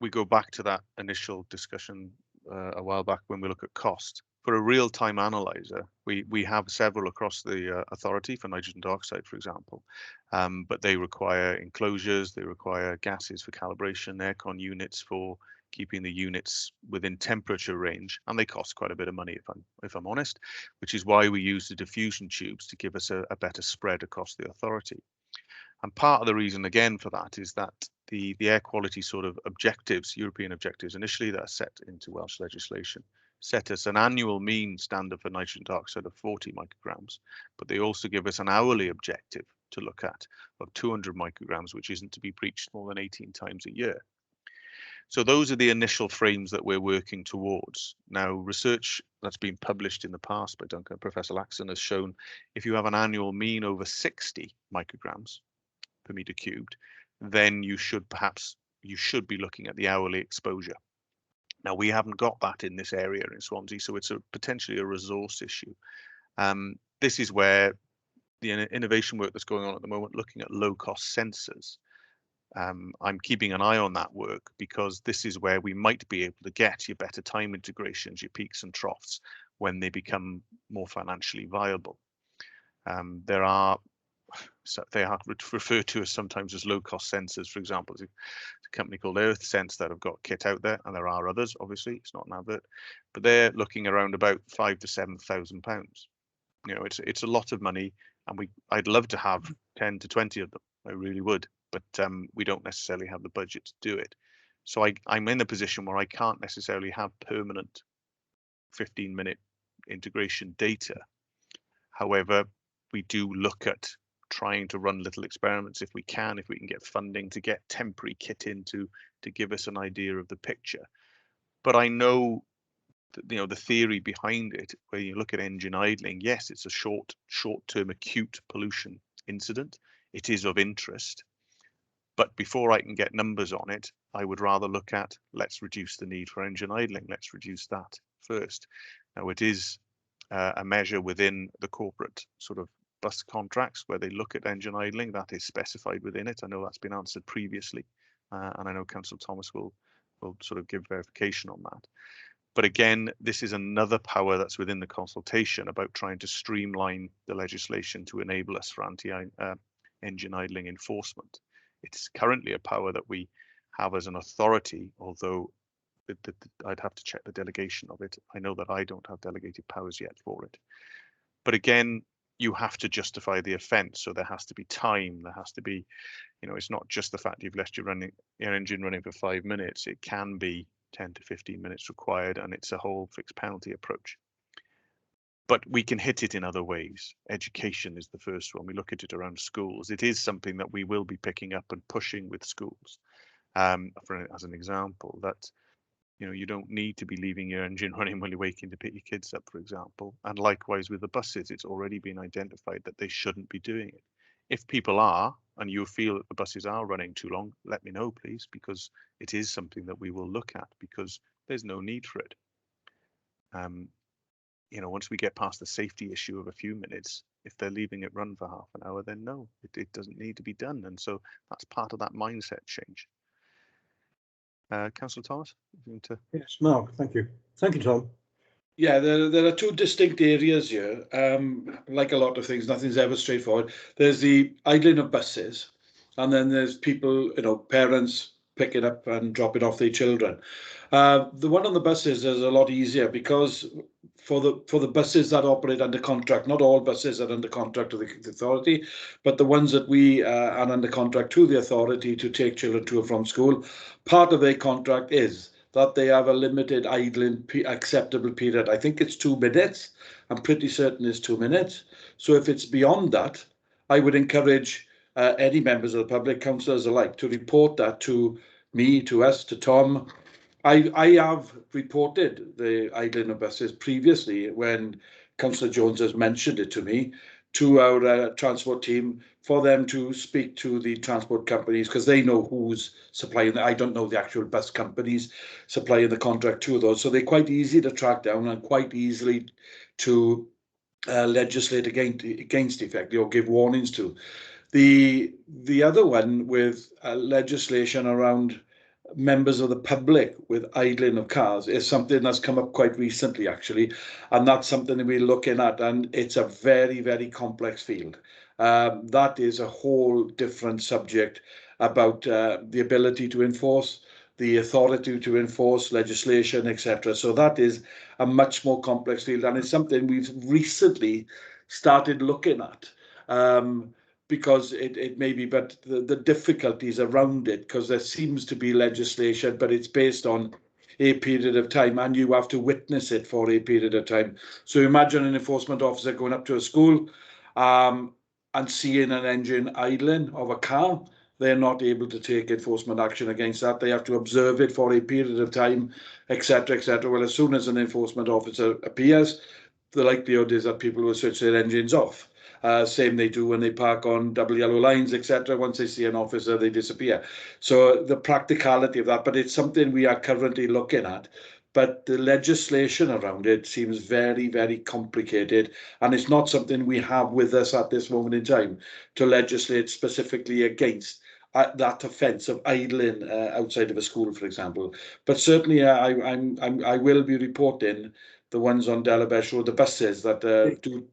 Speaker 6: we go back to that initial discussion a while back when we look at cost. For a real-time analyzer, we have several across the authority for nitrogen dioxide, for example, but they require enclosures, they require gases for calibration, aircon units for keeping the units within temperature range, and they cost quite a bit of money, if I'm honest, which is why we use the diffusion tubes to give us a better spread across the authority. And part of the reason, again, for that is that the air quality sort of objectives, European objectives, initially that are set into Welsh legislation, set us an annual mean standard for nitrogen dioxide of 40 micrograms, but they also give us an hourly objective to look at of 200 micrograms, which isn't to be breached more than 18 times a year. So those are the initial frames that we're working towards. Now, research that's been published in the past by Professor Laxon has shown if you have an annual mean over 60 micrograms per meter cubed, then you should be looking at the hourly exposure. Now, we haven't got that in this area in Swansea, so it's potentially a resource issue. This is where the innovation work that's going on at the moment, looking at low-cost sensors. I'm keeping an eye on that work because this is where we might be able to get your better time integrations, your peaks and troughs, when they become more financially viable. They are referred to as sometimes as low-cost sensors. For example, there's a company called EarthSense that have got kit out there, and there are others. Obviously, it's not an advert, but they're looking around about £5,000 to £7,000. You know, it's a lot of money, and I'd love to have 10 to 20 of them. I really would, but we don't necessarily have the budget to do it. So I'm in a position where I can't necessarily have permanent 15-minute integration data. However, we do look at trying to run little experiments if we can get funding to get temporary kit in to give us an idea of the picture. But I know that, the theory behind it, where you look at engine idling, yes, it's a short-term acute pollution incident. It is of interest. But before I can get numbers on it, I would rather look at, let's reduce the need for engine idling. Let's reduce that first. Now, it is a measure within the corporate sort of bus contracts where they look at engine idling. That is specified within it. I know that's been answered previously, and I know Councillor Thomas will sort of give verification on that. But again, this is another power that's within the consultation about trying to streamline the legislation to enable us for anti-engine idling enforcement. It's currently a power that we have as an authority, although I'd have to check the delegation of it. I know that I don't have delegated powers yet for it. But again, you have to justify the offence, so there has to be time. There has to be, it's not just the fact you've left your engine running for 5 minutes. It can be 10 to 15 minutes required, and it's a whole fixed penalty approach. But we can hit it in other ways. Education is the first one. We look at it around schools. It is something that we will be picking up and pushing with schools. As an example, that you don't need to be leaving your engine running when you're waking to pick your kids up, for example. And likewise with the buses, it's already been identified that they shouldn't be doing it. If people are, and you feel that the buses are running too long, let me know, please, because it is something that we will look at, because there's no need for it. Once we get past the safety issue of a few minutes, if they're leaving it run for half an hour, then no, it doesn't need to be done. And so that's part of that mindset change. Councillor Thomas?
Speaker 1: Yes, Mark, thank you. Thank you, Tom.
Speaker 3: Yeah, there are two distinct areas here. Like a lot of things, nothing's ever straightforward. There's the idling of buses, and then there's people, parents picking up and dropping off their children. The one on the buses is a lot easier because for the buses that operate under contract, not all buses are under contract to the authority, but the ones that we are under contract to the authority to take children to and from school, part of their contract is that they have a limited idling acceptable period. I think it's 2 minutes. I'm pretty certain it's 2 minutes. So if it's beyond that, I would encourage any members of the public, councillors alike, to report that to me, to us, to Tom. I have reported the idling of buses previously when Councillor Jones has mentioned it to me, to our transport team, for them to speak to the transport companies, because they know who's supplying. I don't know the actual bus companies supplying the contract to those. So they're quite easy to track down and quite easily to legislate against effectively, or give warnings to. The other one with legislation around members of the public with idling of cars is something that's come up quite recently, actually, and that's something that we're looking at, and it's a very, very complex field. That is a whole different subject about the ability to enforce, the authority to enforce legislation, etc. So that is a much more complex field, and it's something we've recently started looking at. Because it may be, but the difficulties around it, because there seems to be legislation, but it's based on a period of time, and you have to witness it for a period of time. So imagine an enforcement officer going up to a school and seeing an engine idling of a car. They're not able to take enforcement action against that. They have to observe it for a period of time, etc., etc. Well, as soon as an enforcement officer appears, the likelihood is that people will switch their engines off. Same they do when they park on double yellow lines, etc. Once they see an officer, they disappear. So the practicality of that, but it's something we are currently looking at. But the legislation around it seems very, very complicated, and it's not something we have with us at this moment in time to legislate specifically against that offence of idling outside of a school, for example. But certainly, I will be reporting the ones on Delabesh Road, the buses that do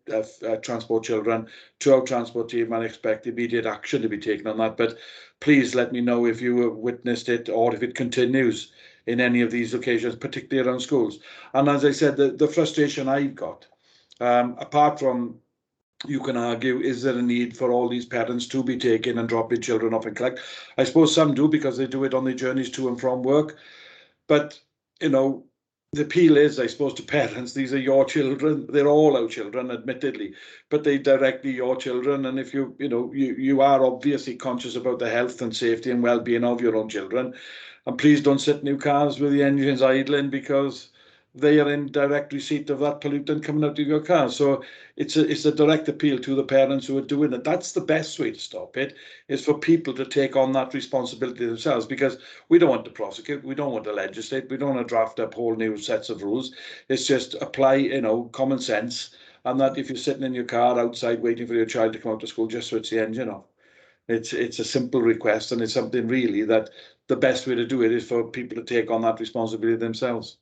Speaker 3: transport children, to our transport team, and expect immediate action to be taken on that. But please let me know if you have witnessed it or if it continues in any of these occasions, particularly around schools. And as I said, the frustration I've got, apart from, you can argue, is there a need for all these parents to be taking and dropping children off and collect? I suppose some do, because they do it on their journeys to and from work. But, the appeal is, I suppose, to parents, these are your children. They're all our children, admittedly, but they directly your children. And if you are obviously conscious about the health and safety and well-being of your own children, and please don't sit in new cars with the engines idling, because they are in direct receipt of that pollutant coming out of your car. So it's a direct appeal to the parents who are doing it. That's the best way to stop it, is for people to take on that responsibility themselves, because we don't want to prosecute, we don't want to legislate, we don't want to draft up whole new sets of rules. It's just apply, common sense, and that if you're sitting in your car outside waiting for your child to come out to school, just switch the engine off. It's a simple request, and it's something really that the best way to do it is for people to take on that responsibility themselves.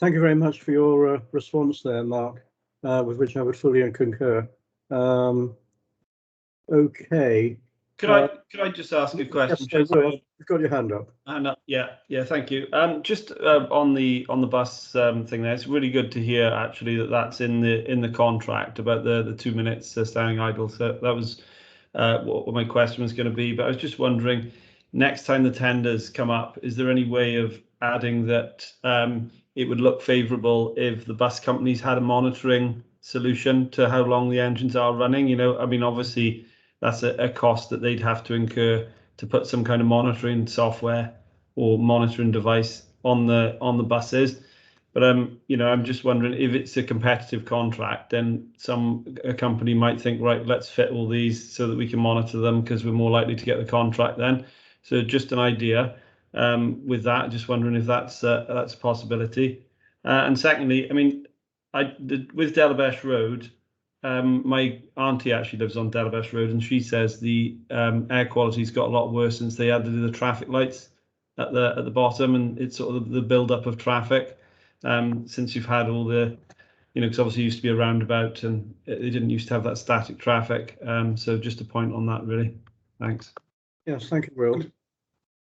Speaker 1: Thank you very much for your response there, Mark, with which I would fully concur. Okay.
Speaker 8: Could I just ask a question?
Speaker 1: Yes, you've got your hand up.
Speaker 8: Yeah, thank you. Just on the bus thing there, it's really good to hear actually that's in the contract about the 2 minutes standing idle. So that was what my question was going to be. But I was just wondering, next time the tenders come up, is there any way of adding that it would look favourable if the bus companies had a monitoring solution to how long the engines are running? I mean, obviously that's a cost that they'd have to incur to put some kind of monitoring software or monitoring device on the buses. But I'm just wondering, if it's a competitive contract, then a company might think, right, let's fit all these so that we can monitor them, because we're more likely to get the contract then. So just an idea with that. Just wondering if that's a possibility. And secondly, I mean, with Delabesh Road, my auntie actually lives on Delabesh Road, and she says the air quality's got a lot worse since they added the traffic lights at the bottom, and it's sort of the build up of traffic since you've had all the, because obviously it used to be a roundabout and they didn't used to have that static traffic. So just a point on that, really. Thanks.
Speaker 1: Yes, thank you, Will.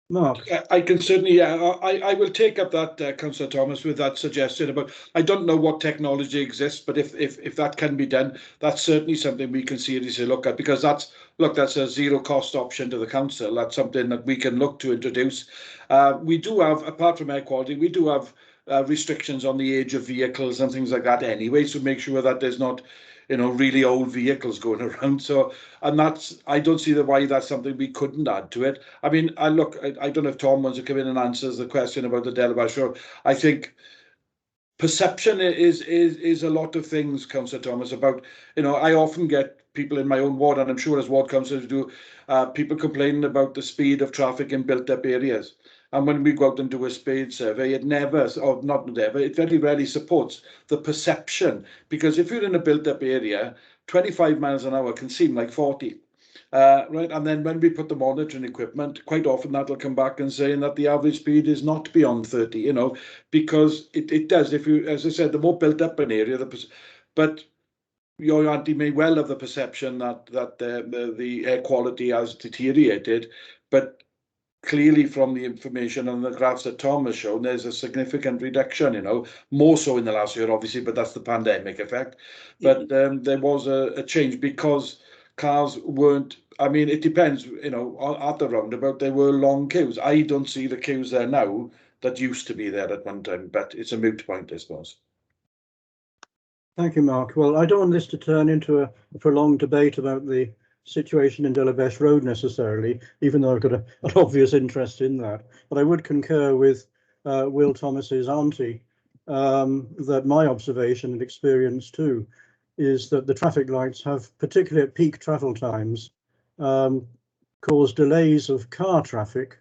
Speaker 1: Mark.
Speaker 3: I can certainly, I will take up that, Councillor Thomas, with that suggestion about, I don't know what technology exists, but if that can be done, that's certainly something we can seriously look at, because that's a zero cost option to the council. That's something that we can look to introduce. We do have, apart from air quality, we do have restrictions on the age of vehicles and things like that anyway, so make sure that there's not really old vehicles going around. So, and I don't see why that's something we couldn't add to it. I mean, I don't know if Tom wants to come in and answers the question about the Delabesh Road. I think perception is a lot of things, Councillor Thomas, about, I often get people in my own ward, and I'm sure as ward councillors do, people complaining about the speed of traffic in built up areas. And when we go out and do a speed survey, it very rarely supports the perception, because if you're in a built-up area, 25 miles an hour can seem like 40. Right, and then when we put the monitoring equipment, quite often that'll come back and saying that the average speed is not beyond 30, because it does. If you, as I said, the more built up an area, but your auntie may well have the perception that the air quality has deteriorated, but clearly from the information and the graphs that Tom has shown, there's a significant reduction, more so in the last year, obviously, but that's the pandemic effect. But there was a change, because cars weren't, I mean, it depends, at the roundabout, there were long queues. I don't see the queues there now that used to be there at one time, but it's a moot point, I suppose.
Speaker 1: Thank you, Mark. Well, I don't want this to turn into a prolonged debate about the situation in Delabesh Road necessarily, even though I've got an obvious interest in that. But I would concur with Will Thomas's auntie that my observation and experience too is that the traffic lights have, particularly at peak travel times, caused delays of car traffic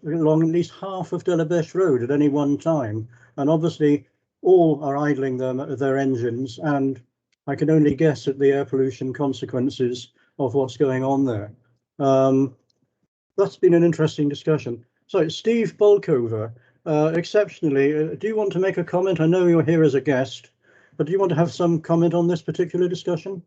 Speaker 1: along at least half of Delabesh Road at any one time. And obviously all are idling their engines, and I can only guess at the air pollution consequences of what's going on there. That's been an interesting discussion. So, Steve Bolkover, exceptionally, do you want to make a comment? I know you're here as a guest, but do you want to have some comment on this particular discussion?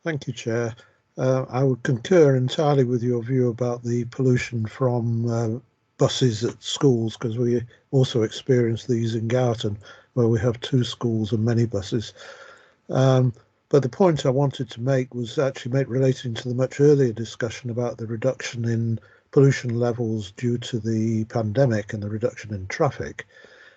Speaker 7: Thank you, Chair. I would concur entirely with your view about the pollution from buses at schools, because we also experience these in Gowerton, where we have 2 schools and many buses. But the point I wanted to make was actually relating to the much earlier discussion about the reduction in pollution levels due to the pandemic and the reduction in traffic,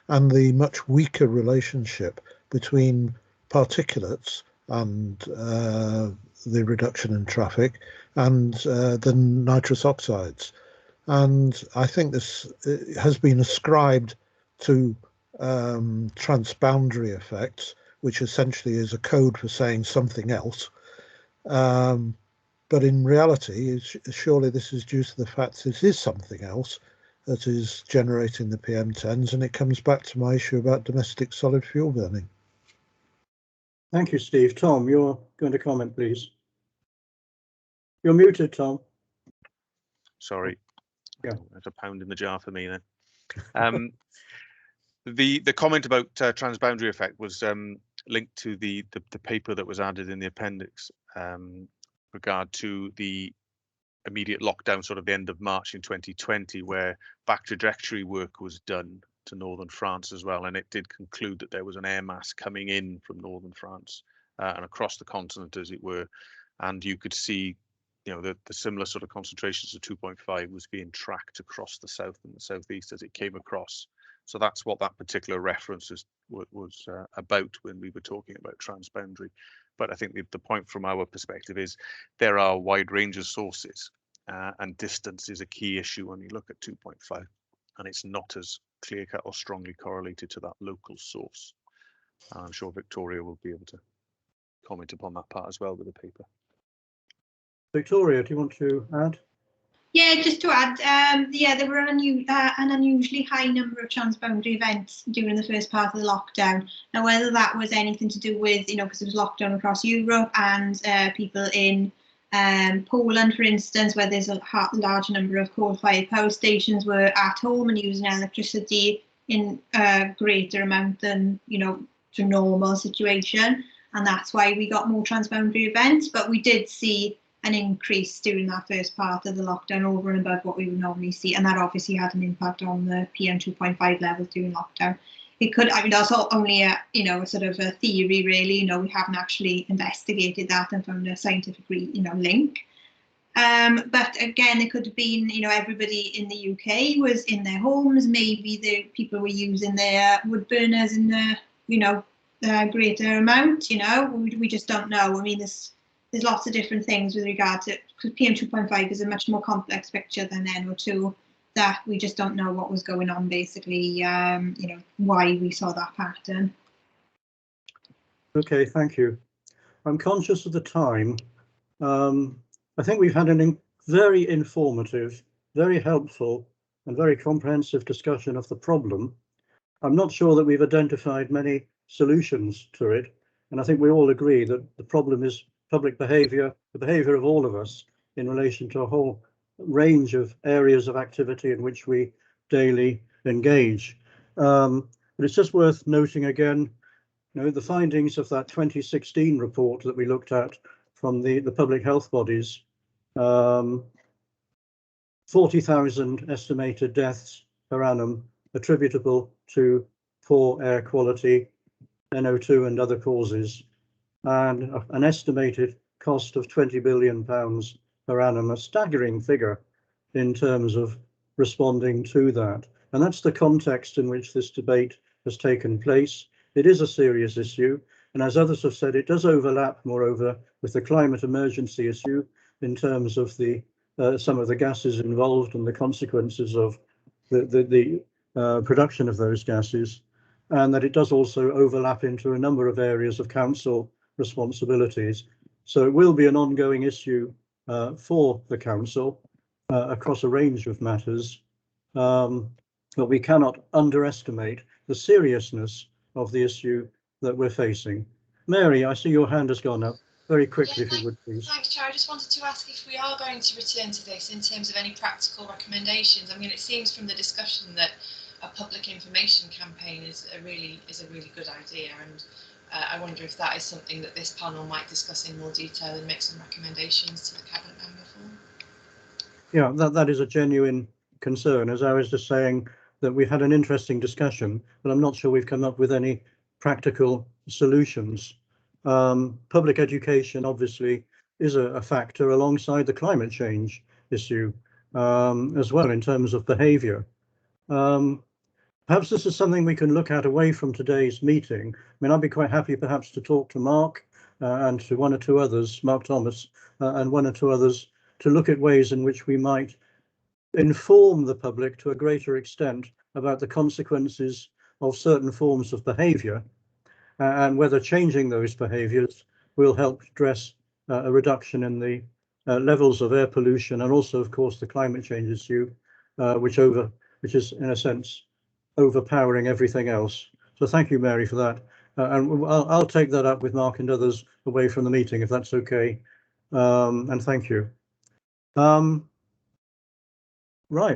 Speaker 7: and the much weaker relationship between particulates and the reduction in traffic and the nitrous oxides. And I think this has been ascribed to transboundary effects, which essentially is a code for saying something else. But in reality, surely this is due to the fact that it is something else that is generating the PM10s, and it comes back to my issue about domestic solid fuel burning.
Speaker 1: Thank you, Steve. Tom, you're going to comment, please. You're muted, Tom.
Speaker 6: Sorry.
Speaker 1: Yeah.
Speaker 6: There's a pound in the jar for me then. The comment about transboundary effect was linked to the paper that was added in the appendix regard to the immediate lockdown, sort of the end of March in 2020, where back trajectory work was done to northern France as well, and it did conclude that there was an air mass coming in from northern France and across the continent, as it were, and you could see, you know, the similar sort of concentrations of 2.5 was being tracked across the south and the southeast as it came across. So that's what that particular reference was about when we were talking about transboundary. But I think the point from our perspective is there are a wide range of sources, and distance is a key issue when you look at 2.5, and it's not as clear-cut or strongly correlated to that local source. And I'm sure Victoria will be able to comment upon that part as well with the paper.
Speaker 1: Victoria, do you want to add?
Speaker 9: Yeah, just to add, yeah, there were an unusually high number of transboundary events during the first part of the lockdown. Now, whether that was anything to do with, you know, because it was lockdown across Europe and people in Poland, for instance, where there's a large number of coal-fired power stations were at home and using electricity in a greater amount than, you know, to normal situation. And that's why we got more transboundary events. But we did see an increase during that first part of the lockdown over and above what we would normally see, and that obviously had an impact on the PM2.5 levels during lockdown. It could, I mean, that's only a, you know, a sort of a theory, really. You know, we haven't actually investigated that and found a scientific, you know, link. But again, it could have been, you know, everybody in the UK was in their homes. Maybe the people were using their wood burners in the, you know, greater amount. You know, we just don't know. I mean, there's lots of different things with regard to, because PM2.5 is a much more complex picture than NO2, that we just don't know what was going on, basically, you know, why we saw that pattern.
Speaker 1: Okay, thank you. I'm conscious of the time. I think we've had a very informative, very helpful and very comprehensive discussion of the problem. I'm not sure that we've identified many solutions to it, and I think we all agree that the problem is public behaviour, the behaviour of all of us in relation to a whole range of areas of activity in which we daily engage. But it's just worth noting again, you know, the findings of that 2016 report that we looked at from the public health bodies, 40,000 estimated deaths per annum attributable to poor air quality, NO2 and other causes, and an estimated cost of £20 billion per annum, a staggering figure in terms of responding to that. And that's the context in which this debate has taken place. It is a serious issue, and as others have said, it does overlap, moreover, with the climate emergency issue in terms of the some of the gases involved and the consequences of the production of those gases, and that it does also overlap into a number of areas of council responsibilities. So it will be an ongoing issue for the council across a range of matters, but we cannot underestimate the seriousness of the issue that we're facing. Mary, I see your hand has gone up. Very quickly, if you would, please.
Speaker 12: Thanks, Chair. I just wanted to ask if we are going to return to this in terms of any practical recommendations. I mean, it seems from the discussion that a public information campaign is a really good idea, and I wonder if that is something that this panel might discuss in more detail and make some recommendations to the Cabinet member for.
Speaker 1: Yeah, that is a genuine concern. As I was just saying, that we had an interesting discussion, but I'm not sure we've come up with any practical solutions. Public education obviously is a factor alongside the climate change issue. as well in terms of behaviour. Perhaps this is something we can look at away from today's meeting. I mean, I'd be quite happy perhaps to talk to Mark and to one or two others, Mark Thomas, and one or two others, to look at ways in which we might inform the public to a greater extent about the consequences of certain forms of behaviour and whether changing those behaviours will help address a reduction in the levels of air pollution and also, of course, the climate change issue, which is in a sense overpowering everything else. So thank you, Mary, for that. And I'll take that up with Mark and others away from the meeting, if that's okay. And thank you. Right,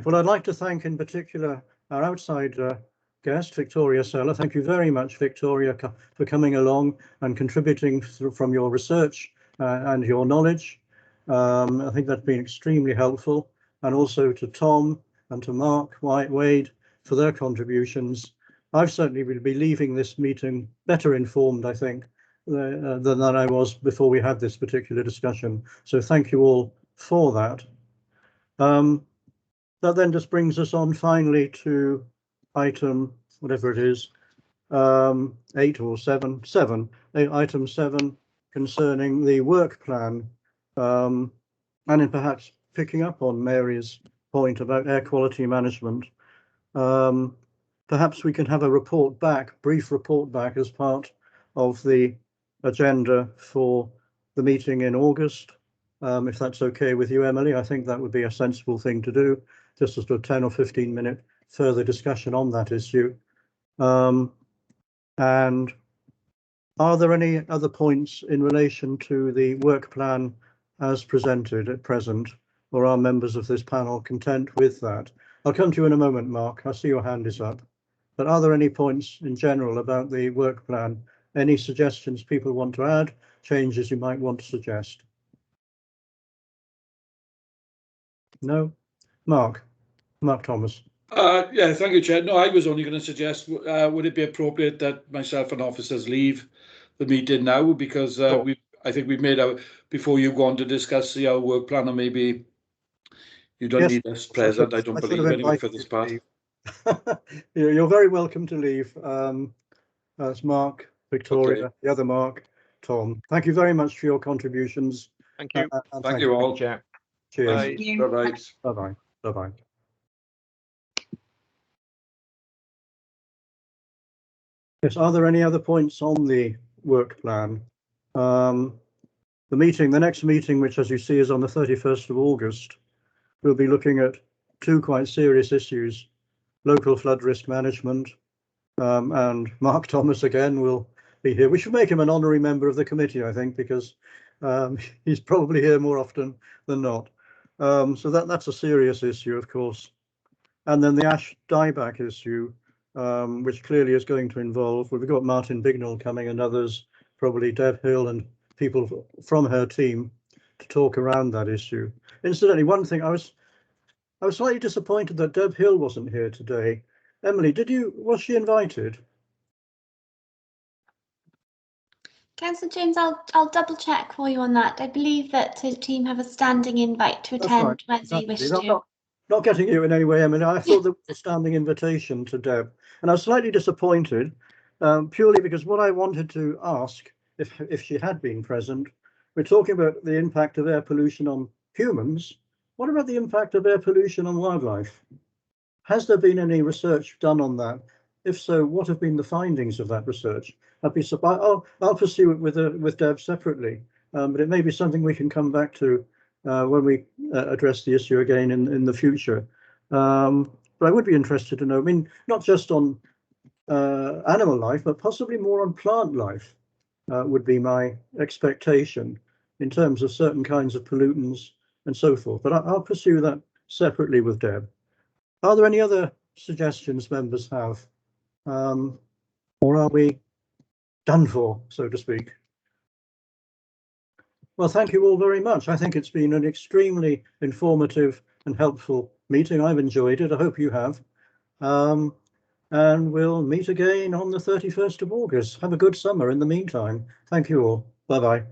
Speaker 1: well, I'd like to thank in particular our outside guest, Victoria Seller. Thank you very much, Victoria, for coming along and contributing from your research and your knowledge. I think that's been extremely helpful. And also to Tom and to Mark Wade for their contributions. I've certainly will be leaving this meeting better informed, I think, than I was before we had this particular discussion. So thank you all for that. That then just brings us on finally to item, whatever it is, 8 or 7, item 7 concerning the work plan. And in perhaps picking up on Mary's point about air quality management, perhaps we can have a report back, brief report back as part of the agenda for the meeting in August. If that's okay with you, Emily, I think that would be a sensible thing to do, just as a 10 or 15 minute further discussion on that issue. And are there any other points in relation to the work plan as presented at present, or are members of this panel content with that? I'll come to you in a moment, Mark. I see your hand is up. But are there any points in general about the work plan? Any suggestions people want to add, changes you might want to suggest? No? Mark Thomas.
Speaker 3: Yeah, thank you, Chair. No, I was only going to suggest, would it be appropriate that myself and officers leave the meeting now? Because I think we've made out, before you go on to discuss our work plan, or maybe you don't need us present, I don't believe, anyway, for this part.
Speaker 1: You're very welcome to leave. That's Mark, Victoria, the other Mark, Tom. Thank you very much for your contributions.
Speaker 6: Thank you.
Speaker 3: Thank you all.
Speaker 1: Cheers.
Speaker 3: Bye-bye.
Speaker 1: Bye-bye. Bye-bye. Yes, are there any other points on the work plan? The next meeting, which as you see is on the 31st of August, we'll be looking at two quite serious issues: local flood risk management, and Mark Thomas again will be here. We should make him an honorary member of the committee, I think, because he's probably here more often than not. So that's a serious issue, of course. And then the ash dieback issue, which clearly is going to involve, well, we've got Martin Bignell coming and others, probably Deb Hill and people from her team to talk around that issue. Incidentally, one thing, I was slightly disappointed that Deb Hill wasn't here today. Emily, was she invited?
Speaker 2: Councillor Jones, I'll double check for you on that. I believe that the team have a standing invite to attend when they wish to.
Speaker 1: Not getting you in any way, Emily. I thought there was a standing invitation to Deb, and I was slightly disappointed, purely because what I wanted to ask, if she had been present, we're talking about the impact of air pollution on humans. What about the impact of air pollution on wildlife? Has there been any research done on that? If so, what have been the findings of that research? I'll pursue it with Deb separately, but it may be something we can come back to when we address the issue again in the future. But I would be interested to know, I mean, not just on animal life, but possibly more on plant life would be my expectation in terms of certain kinds of pollutants and so forth. But I'll pursue that separately with Deb. Are there any other suggestions members have? Or are we done for, so to speak? Well, thank you all very much. I think it's been an extremely informative and helpful meeting. I've enjoyed it. I hope you have. And we'll meet again on the 31st of August. Have a good summer in the meantime. Thank you all. Bye-bye.